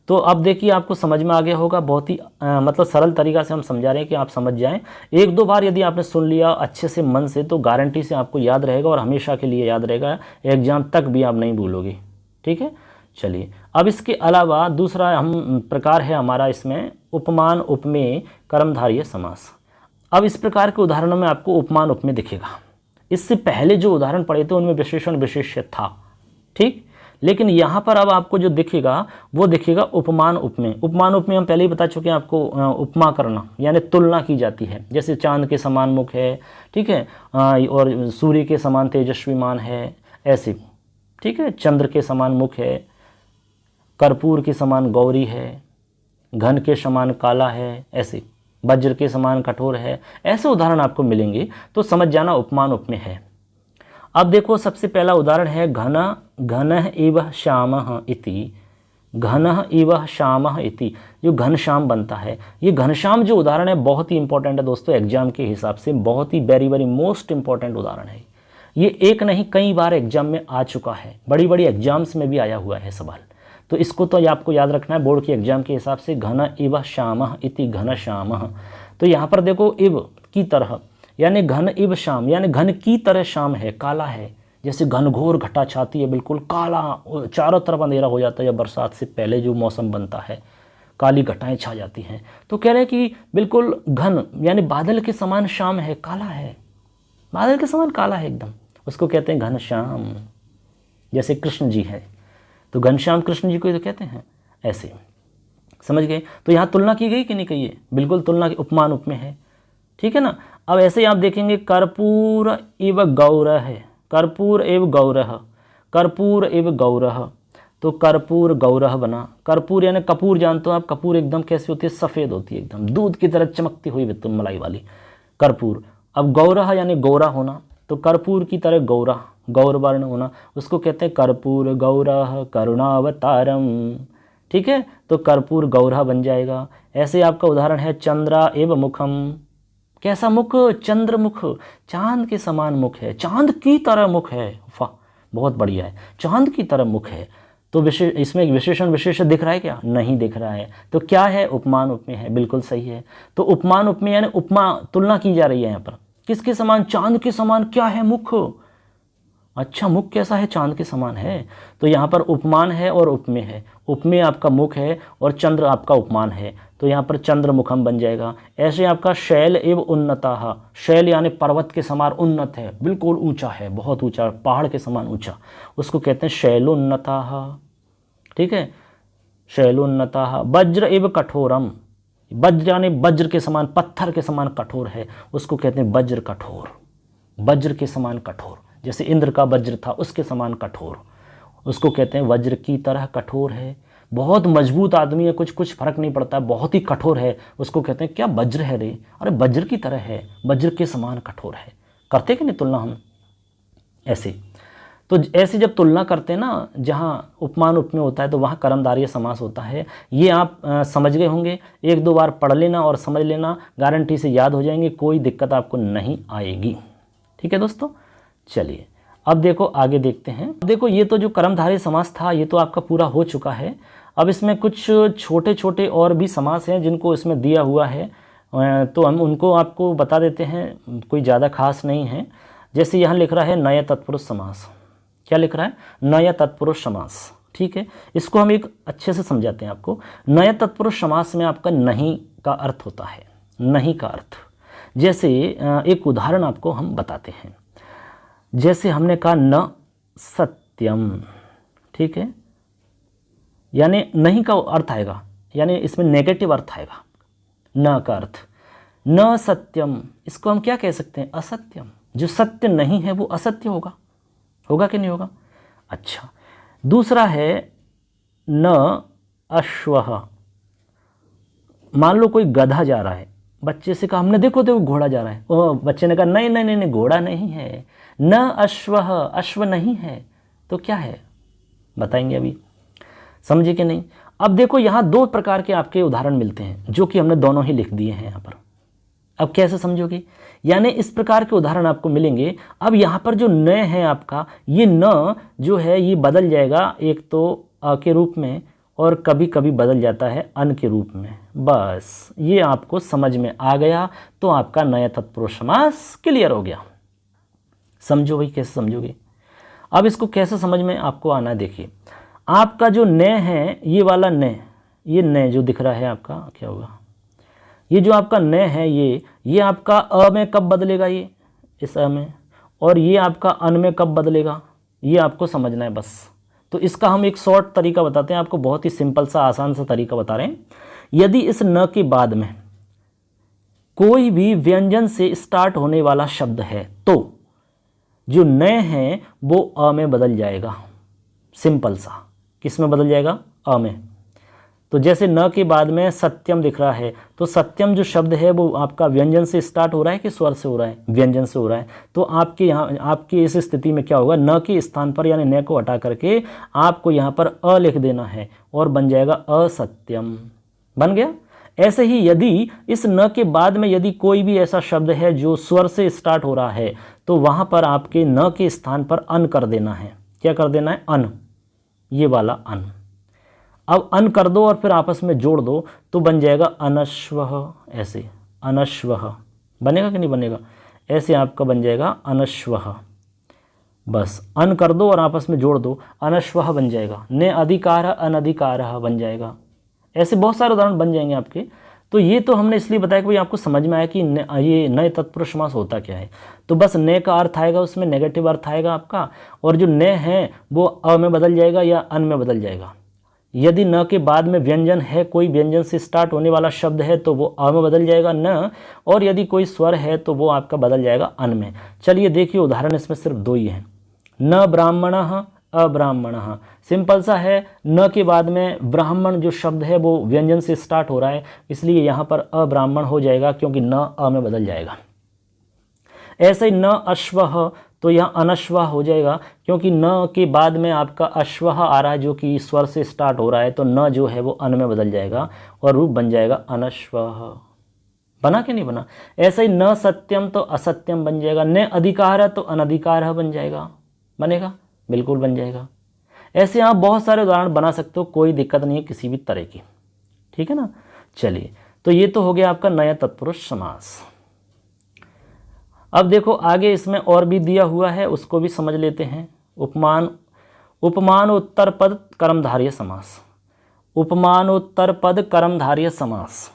तो अब देखिए आपको समझ में आ गया होगा। बहुत ही मतलब सरल तरीका से हम समझा रहे हैं कि आप समझ जाएं। एक दो बार यदि आपने सुन लिया अच्छे से मन से तो गारंटी से आपको याद रहेगा और हमेशा के लिए याद रहेगा, एग्जाम तक भी आप नहीं भूलोगे। ठीक है, चलिए अब इसके अलावा दूसरा हम प्रकार है हमारा इसमें उपमान उपमेय कर्मधारय समास। अब इस प्रकार के उदाहरणों में आपको उपमान उपमेय दिखेगा। इससे पहले जो उदाहरण पढ़े थे उनमें विशेषण विशेष्य था, ठीक, लेकिन यहाँ पर अब आपको जो दिखेगा वो दिखेगा उपमान उपमेय। उपमान उपमेय हम पहले ही बता चुके हैं आपको, उपमा करना यानी तुलना की जाती है। जैसे चांद के समान मुख है, ठीक है, और सूर्य के समान तेजस्वीमान है, ऐसे, ठीक है, चंद्र के समान मुख है, कर्पूर के समान गौरी है, घन के समान काला है, ऐसे वज्र के समान कठोर है, ऐसे उदाहरण आपको मिलेंगे। तो समझ जाना उपमान उपमेय है। अब देखो सबसे पहला उदाहरण है घनः इव श्यामः इति। घनः इव श्यामः इति, जो घनश्याम बनता है, ये घनश्याम जो उदाहरण है बहुत ही इंपॉर्टेंट है दोस्तों, एग्जाम के हिसाब से बहुत ही वेरी वेरी मोस्ट इंपॉर्टेंट उदाहरण है। ये एक नहीं कई बार एग्जाम में आ चुका है, बड़ी बड़ी एग्जाम्स में भी आया हुआ है सवाल। तो इसको तो आपको याद रखना है बोर्ड के एग्जाम के हिसाब से। घन इव श्यामः इति घनश्यामः। तो यहाँ पर देखो इव की तरह, यानी घन इव श्याम, यानी घन की तरह श्याम है, काला है। जैसे घनघोर घटा छाती है, बिल्कुल काला, चारों तरफ अंधेरा हो जाता है, या बरसात से पहले जो मौसम बनता है काली घटाएं छा जाती हैं। तो कह रहे हैं कि बिल्कुल घन यानी बादल के समान श्याम है, काला है, बादल के समान काला है एकदम, उसको कहते हैं घनश्याम। जैसे कृष्ण जी है तो घनश्याम कृष्ण जी को तो कहते हैं, ऐसे समझ गए। तो यहाँ तुलना की गई कि नहीं कही है, बिल्कुल तुलना की, उपमान उपमेय है, ठीक है ना। अब ऐसे ही आप देखेंगे कर्पूर इव गौरः है, कर्पूर एव गौरः, कर्पूर एव गौरः, तो कर्पूर गौरः बना। कर्पूर यानी कपूर, जानते हो आप कपूर एकदम कैसी होती है, सफ़ेद होती है, एकदम दूध की तरह चमकती हुई तुम मलाई वाली कर्पूर। अब गौरः यानी गोरा होना, तो कर्पूर की तरह गोरा, गौर वर्ण होना, उसको कहते हैं कर्पूर गौरः करुणावतारम, ठीक है। तो कर्पूर गौरः बन जाएगा। ऐसे आपका उदाहरण है चंद्रा एव मुखम, कैसा मुख, चंद्रमुख, चांद के समान मुख है, चांद की तरह मुख है, वाह बहुत बढ़िया है, चांद की तरह मुख है। तो इसमें विशेषण विशेष दिख रहा है क्या, नहीं दिख रहा है। तो क्या है, उपमान उपमेय है, बिल्कुल सही है। तो उपमान उपमेय यानी उपमा, तुलना की जा रही है यहाँ पर, किसके समान, चांद के समान। क्या है, मुख, अच्छा मुख कैसा है, चांद के समान है। तो यहाँ पर उपमान है और उपमेय है, उपमेय आपका मुख है और चंद्र आपका उपमान है, तो यहाँ पर चंद्रमुखम बन जाएगा। ऐसे आपका शैल एव उन्नताः, शैल यानी पर्वत के समान उन्नत है, बिल्कुल ऊंचा है, बहुत ऊंचा, पहाड़ के समान ऊंचा, उसको कहते हैं शैलोन्नताः, ठीक है, शैलोन्नताः। वज्र एव कठोरम, वज्र यानी वज्र के समान, पत्थर के समान कठोर है, उसको कहते हैं वज्र कठोर, वज्र के समान कठोर, जैसे इंद्र का वज्र था उसके समान कठोर, उसको कहते हैं वज्र की तरह कठोर है। बहुत मजबूत आदमी है, कुछ फर्क नहीं पड़ता, बहुत ही कठोर है, उसको कहते हैं क्या, वज्र है रे, अरे वज्र की तरह है, वज्र के समान कठोर है। करते कि नहीं तुलना हम ऐसे। तो ऐसे जब तुलना करते हैं ना, जहाँ उपमान उपमेय होता है तो वहाँ कर्मधारय समास होता है। ये आप समझ गए होंगे, एक दो बार पढ़ लेना और समझ लेना, गारंटी से याद हो जाएंगे, कोई दिक्कत आपको नहीं आएगी, ठीक है दोस्तों। चलिए अब देखो आगे देखते हैं। देखो ये तो जो कर्मधारय समास था ये तो आपका पूरा हो चुका है। अब इसमें कुछ छोटे छोटे और भी समास हैं जिनको इसमें दिया हुआ है, तो हम उनको आपको बता देते हैं, कोई ज़्यादा खास नहीं है। जैसे यहाँ लिख रहा है नया तत्पुरुष समास, क्या लिख रहा है, नया तत्पुरुष समास, ठीक है। इसको हम एक अच्छे से समझाते हैं आपको। नया तत्पुरुष समास में आपका नहीं का अर्थ होता है, नहीं का अर्थ। जैसे एक उदाहरण आपको हम बताते हैं, जैसे हमने कहा न सत्यम, ठीक है, यानी नहीं का अर्थ आएगा, यानी इसमें नेगेटिव अर्थ आएगा न का अर्थ, न सत्यम, इसको हम क्या कह सकते हैं, असत्यम। जो सत्य नहीं है वो असत्य होगा, होगा कि नहीं होगा। अच्छा, दूसरा है न अश्वः, मान लो कोई गधा जा रहा है, बच्चे से कहा हमने, देखो देखो घोड़ा जा रहा है, ओ बच्चे ने कहा नहीं नहीं नहीं, नहीं घोड़ा नहीं है, न अश्वः, अश्व नहीं है, तो क्या है बताएंगे, अभी समझे कि नहीं। अब देखो यहाँ दो प्रकार के आपके उदाहरण मिलते हैं जो कि हमने दोनों ही लिख दिए हैं यहाँ पर। अब कैसे समझोगे, यानी इस प्रकार के उदाहरण आपको मिलेंगे। अब यहाँ पर जो न है आपका, ये न जो है ये बदल जाएगा, एक तो अ के रूप में और कभी कभी बदल जाता है अन के रूप में। बस ये आपको समझ में आ गया तो आपका नया तत्पुरुष समास क्लियर हो गया। समझो भाई, कैसे समझोगे। अब इसको कैसे समझ में आपको आना है, देखिए आपका जो न है, ये वाला न, ये न जो दिख रहा है आपका, क्या होगा, ये जो आपका न है ये आपका अ में कब बदलेगा, ये इस अ में, और ये आपका अन में कब बदलेगा, ये आपको समझना है बस। तो इसका हम एक शॉर्ट तरीका बताते हैं आपको, बहुत ही सिंपल सा आसान सा तरीका बता रहे हैं। यदि इस न के बाद में कोई भी व्यंजन से स्टार्ट होने वाला शब्द है तो जो न है वो अ में बदल जाएगा, सिंपल सा। किस में बदल जाएगा, अ में। तो जैसे न के बाद में सत्यम दिख रहा है, तो सत्यम जो शब्द है वो आपका व्यंजन से स्टार्ट हो रहा है कि स्वर से हो रहा है? व्यंजन से हो रहा है। तो आपके यहाँ आपकी इस स्थिति में क्या होगा, न के स्थान पर यानी न को हटा करके आपको यहाँ पर अ लिख देना है और बन जाएगा असत्यम, बन गया। ऐसे ही यदि इस न के बाद में यदि कोई भी ऐसा शब्द है जो स्वर से स्टार्ट हो रहा है, तो वहाँ पर आपके न के स्थान पर अन कर देना है। क्या कर देना है? अन, ये वाला अन। अब अन कर दो और फिर आपस में जोड़ दो तो बन जाएगा अनश्वः। ऐसे अनश्वः बनेगा कि नहीं बनेगा? ऐसे आपका बन जाएगा अनश्वः। बस अन कर दो और आपस में जोड़ दो, अनश्वः बन जाएगा। ने अधिकारः अनधिकारः बन जाएगा। ऐसे बहुत सारे उदाहरण बन जाएंगे आपके। तो ये तो हमने इसलिए बताया कि भाई आपको समझ में आया कि ये नए तत्पुरुष समास होता क्या है। तो बस ने का अर्थ आएगा, उसमें नेगेटिव अर्थ आएगा आपका, और जो ने है वो अ में बदल जाएगा या अन में बदल जाएगा। यदि न के बाद में व्यंजन है, कोई व्यंजन से स्टार्ट होने वाला शब्द है, तो वो अ में बदल जाएगा न, और यदि कोई स्वर है तो वो आपका बदल जाएगा अन में। चलिए देखिए उदाहरण इसमें सिर्फ 2 ही हैं। न ब्राह्मणः अब्राह्मणः, सिंपल सा है। न के बाद में ब्राह्मण जो शब्द है वो व्यंजन से स्टार्ट हो रहा है, इसलिए यहाँ पर अब्राह्मण हो जाएगा क्योंकि न अ में बदल जाएगा। ऐसे ही न अश्वः, तो यहाँ अनश्वः हो जाएगा क्योंकि न के बाद में आपका अश्वः आ रहा है जो कि स्वर से स्टार्ट हो रहा है, तो न जो है वो अन में बदल जाएगा और रूप बन जाएगा अनश्वः। बना कि नहीं बना? ऐसे ही न सत्यम तो असत्यम बन जाएगा, न अधिकारः तो अनधिकारः बन जाएगा। बनेगा? बिल्कुल बन जाएगा। ऐसे आप बहुत सारे उदाहरण बना सकते हो, कोई दिक्कत नहीं है किसी भी तरह की, ठीक है ना। चलिए, तो ये तो हो गया आपका नया तत्पुरुष समास। अब देखो आगे इसमें और भी दिया हुआ है, उसको भी समझ लेते हैं। उपमान उत्तर पद कर्मधारय समास। उपमानोत्तर पद कर्मधारय समास,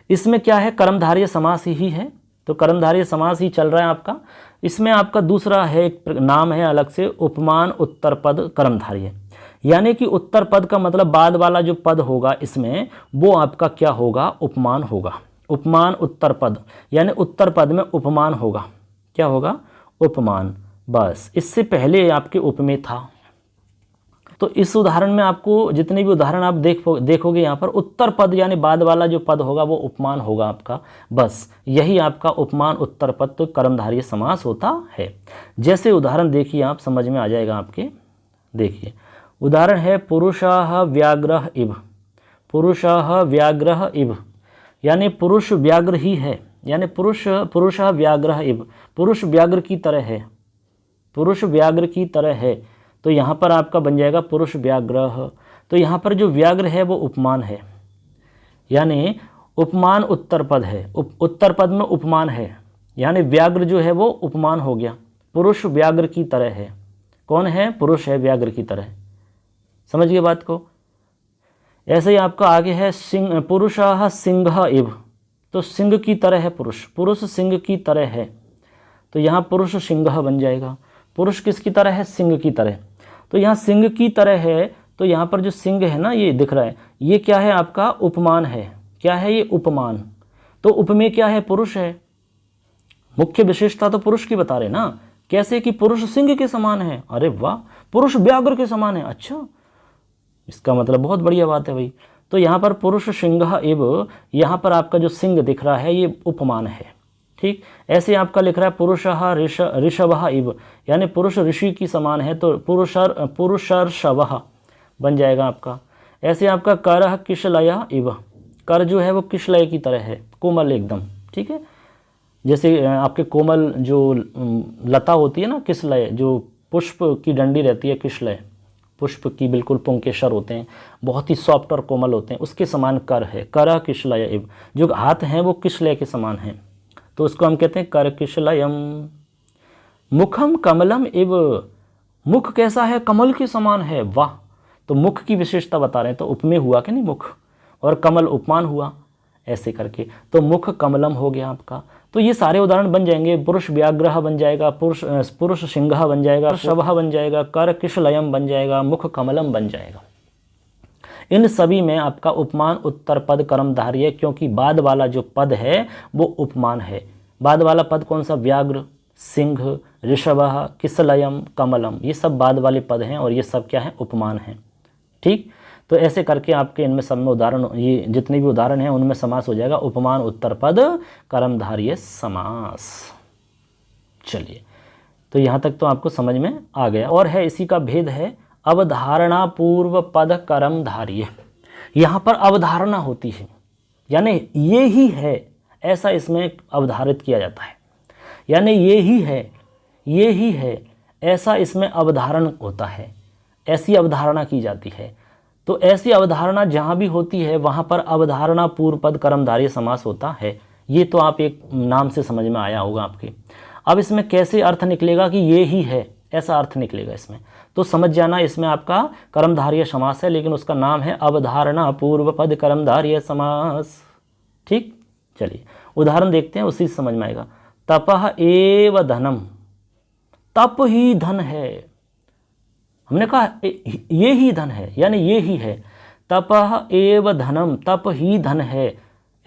इसमें क्या है? कर्मधारय समास ही है, तो कर्मधारय समास ही चल रहा है आपका। इसमें आपका दूसरा है, एक नाम है अलग से, उपमान उत्तर पद कर्मधारय। यानी कि उत्तर पद का मतलब बाद वाला जो पद होगा इसमें वो आपका क्या होगा? उपमान होगा। उपमान उत्तर पद यानी उत्तर पद में उपमान होगा। क्या होगा? उपमान। बस इससे पहले आपके उपमेय था। तो इस उदाहरण में आपको जितने भी उदाहरण आप देखोगे यहाँ पर उत्तर पद यानी बाद वाला जो पद होगा वो उपमान होगा आपका। बस यही आपका उपमान उत्तर पद तो कर्मधारय समास होता है। जैसे उदाहरण देखिए आप, समझ में आ जाएगा आपके। देखिए उदाहरण है पुरुषः व्याघ्रः इव। पुरुषः व्याघ्रः इव यानी पुरुष व्याघ्र ही है, यानी पुरुषः व्याघ्रः इव, पुरुष व्याघ्र की तरह है। पुरुष व्याघ्र की तरह है, तो यहाँ पर आपका बन जाएगा पुरुष व्याघ्र। तो यहाँ पर जो व्याघ्र है वो उपमान है, यानी उपमान उत्तर पद है। उत्तर पद में उपमान है, यानी व्याघ्र जो है वो उपमान हो गया। पुरुष व्याघ्र की तरह है। कौन है? पुरुष है व्याघ्र की तरह। समझ गए बात को? ऐसे ही आपका आगे है सिंह, पुरुषः सिंह इव, तो सिंह की तरह है पुरुष। पुरुष सिंह की तरह है, तो यहाँ पुरुष सिंह बन जाएगा। पुरुष किसकी तरह है? सिंह की तरह। तो यहाँ सिंह की तरह है, तो यहाँ पर जो सिंह है ना ये दिख रहा है, ये क्या है? आपका उपमान है। क्या है ये? उपमान। तो उपमेय क्या है? पुरुष है। मुख्य विशेषता तो पुरुष की बता रहे ना, कैसे कि पुरुष सिंह के समान है। अरे वाह, पुरुष व्याघ्र के समान है। अच्छा, इसका मतलब बहुत बढ़िया बात है भाई। तो यहाँ पर पुरुष सिंह एव, यहाँ पर आपका जो सिंह दिख रहा है ये उपमान है। ठीक, ऐसे आपका लिख रहा है पुरुषः ऋषभः इव, यानी पुरुष ऋषि की समान है, तो पुरुषर्षभः बन जाएगा आपका। ऐसे आपका करः किशलयः इव, कर जो है वो किशलय की तरह है, कोमल एकदम। ठीक है, जैसे आपके कोमल जो लता होती है ना, किशलय, जो पुष्प की डंडी रहती है, किशलय पुष्प की बिल्कुल पुंकेसर होते हैं, बहुत ही सॉफ्ट और कोमल होते हैं, उसके समान कर है। करः किशलय इव, जो हाथ हैं वो किशलय के समान हैं, तो उसको हम कहते हैं कर किशलयम। मुखम कमलम इव, मुख कैसा है? कमल के समान है। वाह, तो मुख की विशेषता बता रहे हैं, तो उपमेय हुआ कि नहीं मुख, और कमल उपमान हुआ, ऐसे करके तो मुख कमलम हो गया आपका। तो ये सारे उदाहरण बन जाएंगे। पुरुष व्याघ्र बन जाएगा, पुरुष सिंह बन जाएगा, शवः बन जाएगा, कर किशलयम बन जाएगा, मुख कमलम बन जाएगा। इन सभी में आपका उपमान उत्तर पद कर्मधारय, क्योंकि बाद वाला जो पद है वो उपमान है। बाद वाला पद कौन सा? व्याघ्र, सिंह, ऋषभः, किशलयम, कमलम, ये सब बाद वाले पद हैं और ये सब क्या है? उपमान हैं। ठीक, तो ऐसे करके आपके इनमें सब में उदाहरण, ये जितने भी उदाहरण हैं उनमें समास हो जाएगा उपमान उत्तरपद कर्मधारय समास। चलिए, तो यहाँ तक तो आपको समझ में आ गया। और है इसी का भेद है अवधारणा पूर्व पद कर्मधारय। यहाँ पर अवधारणा होती है, यानी ये ही है ऐसा इसमें अवधारित किया जाता है, यानी ये ही है ऐसा इसमें अवधारण होता है, ऐसी अवधारणा की जाती है। तो ऐसी अवधारणा जहाँ भी होती है वहाँ पर अवधारणा पूर्व पद कर्मधारय समास होता है। ये तो आप एक नाम से समझ में आया होगा आपके। अब इसमें कैसे अर्थ निकलेगा कि ये ही है, ऐसा अर्थ निकलेगा इसमें, तो समझ जाना इसमें आपका कर्मधारय समास है, लेकिन उसका नाम है अवधारणा पूर्व पद कर्मधारय समास। ठीक, चलिए उदाहरण देखते हैं, उसी से समझ में आएगा। तपः एव धनम, तप ही धन है। हमने कहा ये ही धन है, यानी ये ही है। तपः एव धनम, तप ही धन है,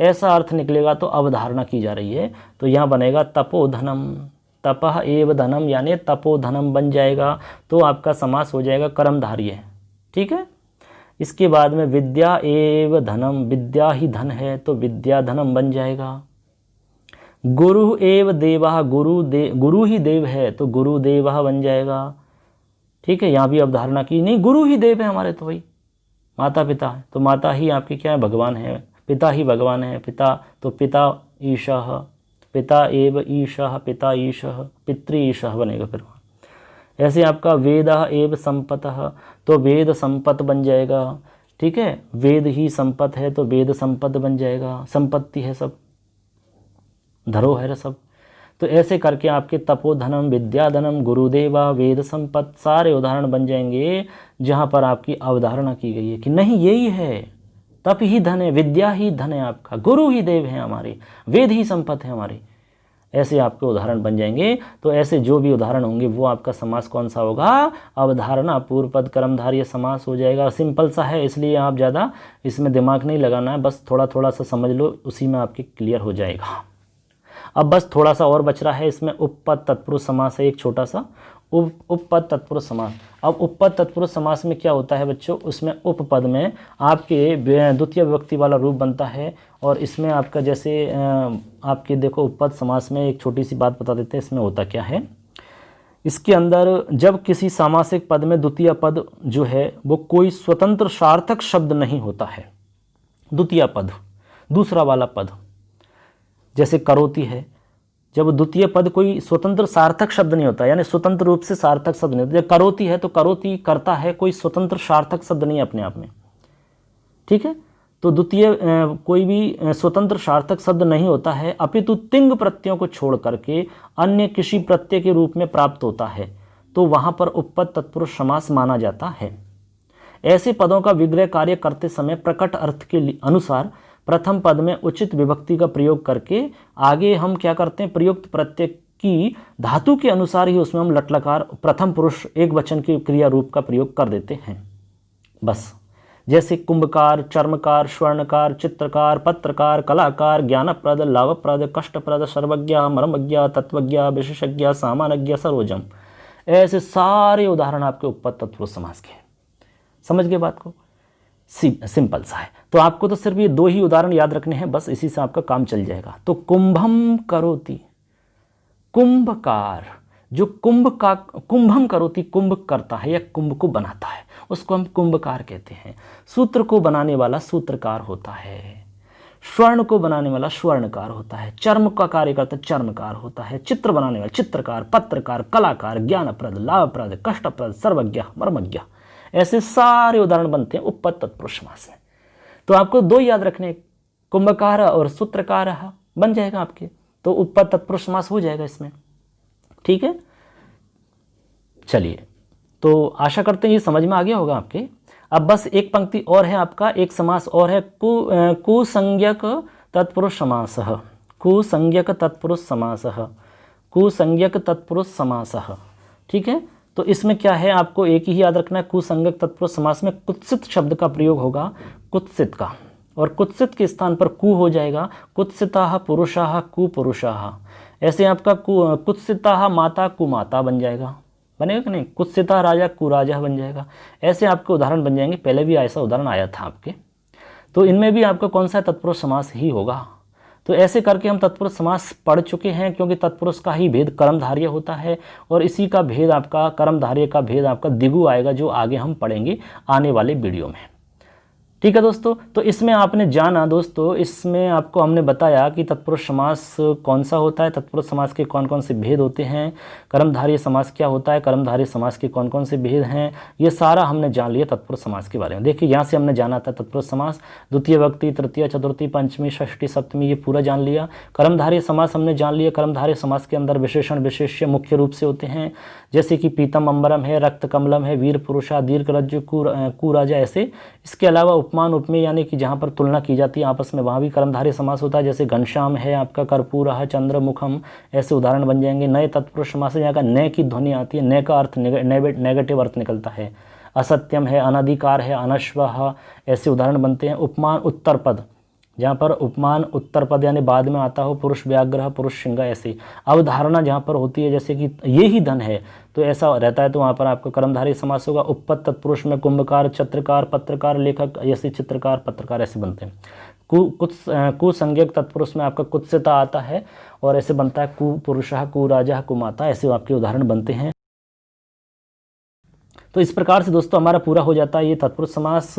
ऐसा अर्थ निकलेगा तो अवधारणा की जा रही है। तो यहाँ बनेगा तपोधनम, तपः एव धनम यानी तपोधनम बन जाएगा, तो आपका समास हो जाएगा कर्मधारय। ठीक है, इसके बाद में विद्या एव धनम, विद्या ही धन है तो विद्या धनम बन जाएगा। गुरु एव देवः, गुरु ही देव है तो गुरु देवः बन जाएगा। ठीक है, यहाँ भी अवधारणा की, नहीं गुरु ही देव है हमारे, तो भाई माता पिता है तो माता ही आपकी क्या है, भगवान है, पिता ही भगवान है, पिता तो पिता ईशः, पिता एव ईशः, पिता ईशः, पितृ ईशः बनेगा फिर। ऐसे आपका वेदः एव संपतः, तो वेद संपत बन जाएगा। ठीक है, वेद ही संपत है तो वेद संपत बन जाएगा, संपत्ति है सब, धरोहर सब। तो ऐसे करके आपके तपोधनम, विद्याधनम, गुरुदेवा, वेद संपत सारे उदाहरण बन जाएंगे जहाँ पर आपकी अवधारणा की गई है कि नहीं यही है, तप ही धन है, विद्या ही धन है आपका, गुरु ही देव है हमारे, वेद ही संपत है हमारी। ऐसे आपके उदाहरण बन जाएंगे। तो ऐसे जो भी उदाहरण होंगे वो आपका समास कौन सा होगा, अवधारणा पूर्व पद कर्मधारय समास हो जाएगा। सिंपल सा है, इसलिए आप ज़्यादा इसमें दिमाग नहीं लगाना है, बस थोड़ा थोड़ा सा समझ लो, उसी में आपके क्लियर हो जाएगा। अब बस थोड़ा सा और बच रहा है, इसमें उपपद तत्पुरुष समास है एक छोटा सा, उपपद तत्पुरुष समास। अब उपपद तत्पुरुष समास में क्या होता है बच्चों, उसमें उपपद में आपके द्वितीय विभक्ति वाला रूप बनता है। और इसमें आपका जैसे आपके देखो उपपद समास में एक छोटी सी बात बता देते हैं इसमें होता क्या है। इसके अंदर जब किसी सामासिक पद में द्वितीय पद जो है वो कोई स्वतंत्र सार्थक शब्द नहीं होता है, द्वितीय पद दूसरा वाला पद जैसे करोति है, जब द्वितीय पद कोई स्वतंत्र सार्थक शब्द नहीं होता, यानी स्वतंत्र रूप से सार्थक शब्द नहीं होता। जब करोति है तो करोति करता है, कोई स्वतंत्र सार्थक शब्द नहीं है अपने आप में। ठीक है, तो द्वितीय कोई भी स्वतंत्र सार्थक शब्द नहीं होता है, अपितु तिंग प्रत्ययों को छोड़ करके अन्य किसी प्रत्यय के रूप में प्राप्त होता है, तो वहाँ पर उपपद तत्पुरुष समास माना जाता है। ऐसे पदों का विग्रह कार्य करते समय प्रकट अर्थ के अनुसार प्रथम पद में उचित विभक्ति का प्रयोग करके आगे हम क्या करते हैं, प्रयुक्त प्रत्यय की धातु के अनुसार ही उसमें हम लट्लकार प्रथम पुरुष एक वचन के क्रिया रूप का प्रयोग कर देते हैं। बस जैसे कुंभकार, चर्मकार, स्वर्णकार, चित्रकार, पत्रकार, कलाकार, ज्ञानप्रद, लाभप्रद, कष्टप्रद, सर्वज्ञ, मर्मज्ञ, तत्वज्ञ, विशेषज्ञ, सामान्यज्ञ, सरोजम, ऐसे सारे उदाहरण आपके उपपद तत्पुरुष समास के। समझ गए बात को, सिंपल सा है। तो आपको तो सिर्फ ये दो ही उदाहरण याद रखने हैं, बस इसी से आपका काम चल जाएगा। तो कुंभम करोति, कुंभकार, जो कुंभम करोति कुंभ करता है या कुंभ को बनाता है उसको हम कुंभकार कहते हैं। सूत्र को बनाने वाला सूत्रकार होता है, स्वर्ण को बनाने वाला स्वर्णकार होता है, चर्म का कार्य करता चर्मकार होता है, चित्र बनाने वाला चित्रकार, पत्रकार, कलाकार, ज्ञानप्रद, लाभप्रद, कष्टप्रद, सर्वज्ञ, मर्मज्ञ, ऐसे सारे उदाहरण बनते हैं उपपद तत्पुरुष समास में। तो आपको दो याद रखने, कुंभकार और सूत्रकार बन जाएगा आपके, तो उपपद तत्पुरुष समास हो जाएगा इसमें। ठीक है, चलिए तो आशा करते हैं ये समझ में आ गया होगा आपके। अब बस एक पंक्ति और है आपका, एक समास और है कुसंज्ञक तत्पुरुष समास, कुसंज्ञक तत्पुरुष समास, कुसंज्ञक तत्पुरुष समास। ठीक है, तो इसमें क्या है आपको एक ही याद रखना है, कुसंज्ञक तत्पुरुष समास में कुत्सित शब्द का प्रयोग होगा, कुत्सित का, और कुत्सित के स्थान पर कु हो जाएगा, कुत्सिताः पुरुषाः कुपुरुषाः। ऐसे आपका कुत्सिताः माता कुमाता बन जाएगा, बनेगा कि नहीं, कुत्सिता राजा कुराजा बन जाएगा। ऐसे आपके उदाहरण बन जाएंगे, पहले भी ऐसा उदाहरण आया था आपके। तो इनमें भी आपका कौन सा तत्पुरुष समास ही होगा। तो ऐसे करके हम तत्पुरुष समास पढ़ चुके हैं, क्योंकि तत्पुरुष का ही भेद कर्मधारय होता है और इसी का भेद आपका कर्मधारय का भेद आपका द्विगु आएगा, जो आगे हम पढ़ेंगे आने वाले वीडियो में। ठीक है दोस्तों, तो इसमें आपने जाना दोस्तों, इसमें आपको हमने बताया कि तत्पुरुष समास कौन सा होता है, तत्पुरुष समास के कौन कौन से भेद होते हैं, कर्मधारय समास क्या होता है, कर्मधारय समास के कौन कौन से भेद हैं, ये सारा हमने जान लिया तत्पुरुष समास के बारे में। देखिए यहाँ से हमने जाना था तत्पुरुष समास, द्वितीय विभक्ति, तृतीय, चतुर्थी, पंचमी, षष्ठी, सप्तमी, ये पूरा जान लिया। कर्मधारय समास हमने जान लिया, कर्मधारय समास के अंदर विशेषण विशेष्य मुख्य रूप से होते हैं, जैसे कि पीतम अंबरम है, रक्त कमलम है, वीर पुरुषा, दीर्घ रज्जु, कुराजा, ऐसे। इसके अलावा उपमान उपमेय यानी कि जहाँ पर तुलना की जाती है आपस में, वहाँ भी कर्मधारय समास होता है, जैसे घनश्याम है आपका, कर्पूरः, चंद्रमुखम, ऐसे उदाहरण बन जाएंगे। नए तत्पुरुष समास है, यहाँ का नए की ध्वनि आती है, नए का अर्थ नेगेटिव अर्थ निकलता है। असत्यम है, अनधिकार है, अनश्वः, ऐसे उदाहरण बनते हैं। उपमान उत्तर पद, जहाँ पर उपमान उत्तर पद यानी बाद में आता हो, पुरुष व्याघ्र, पुरुष सिंह, ऐसे। अवधारणा जहाँ पर होती है, जैसे कि ये ही धन है, तो ऐसा रहता है, तो वहाँ पर आपका कर्मधारय समास होगा। उपपद तत्पुरुष में कुंभकार, चित्रकार, पत्रकार, लेखक, ऐसे चित्रकार, पत्रकार, ऐसे बनते हैं। कुसंज्ञक तत्पुरुष में आपका कुत्सिता आता है और ऐसे बनता है कुपुरुषः, कुराजा, कुमाता, ऐसे आपके उदाहरण बनते हैं। तो इस प्रकार से दोस्तों हमारा पूरा हो जाता है ये तत्पुरुष समास।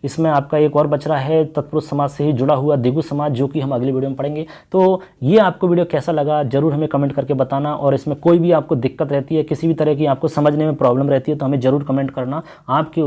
इसमें आपका एक और बच रहा है तत्पुरुष समास से ही जुड़ा हुआ द्विगु समास, जो कि हम अगली वीडियो में पढ़ेंगे। तो ये आपको वीडियो कैसा लगा जरूर हमें कमेंट करके बताना, और इसमें कोई भी आपको दिक्कत रहती है, किसी भी तरह की आपको समझने में प्रॉब्लम रहती है, तो हमें जरूर कमेंट करना। आपके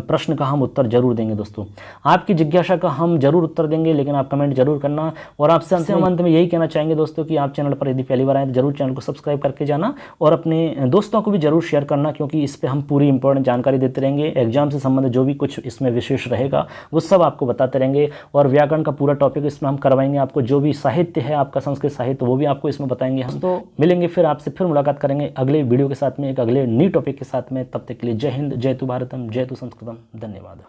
प्रश्न का हम उत्तर जरूर देंगे दोस्तों, आपकी जिज्ञासा का हम जरूर उत्तर देंगे, लेकिन आप कमेंट जरूर करना। और आपसे अंत में यही कहना चाहेंगे दोस्तों कि आप चैनल पर यदि पहली बार आए तो जरूर चैनल को सब्सक्राइब करके जाना, और अपने दोस्तों को भी जरूर शेयर करना, क्योंकि इस पर हम पूरी इंपॉर्टेंट जानकारी देते रहेंगे। एग्जाम से संबंधित जो भी कुछ इसमें विशेष रहेगा वो सब आपको बताते रहेंगे, और व्याकरण का पूरा टॉपिक इसमें हम करवाएंगे आपको। जो भी साहित्य है आपका संस्कृत साहित्य, वो भी आपको इसमें बताएंगे हम। तो मिलेंगे फिर आपसे, फिर मुलाकात करेंगे अगले वीडियो के साथ में, एक अगले न्यू टॉपिक के साथ में। तब तक के लिए जय हिंद, जय तु भारतम, जय तु संस्कृतम, धन्यवाद।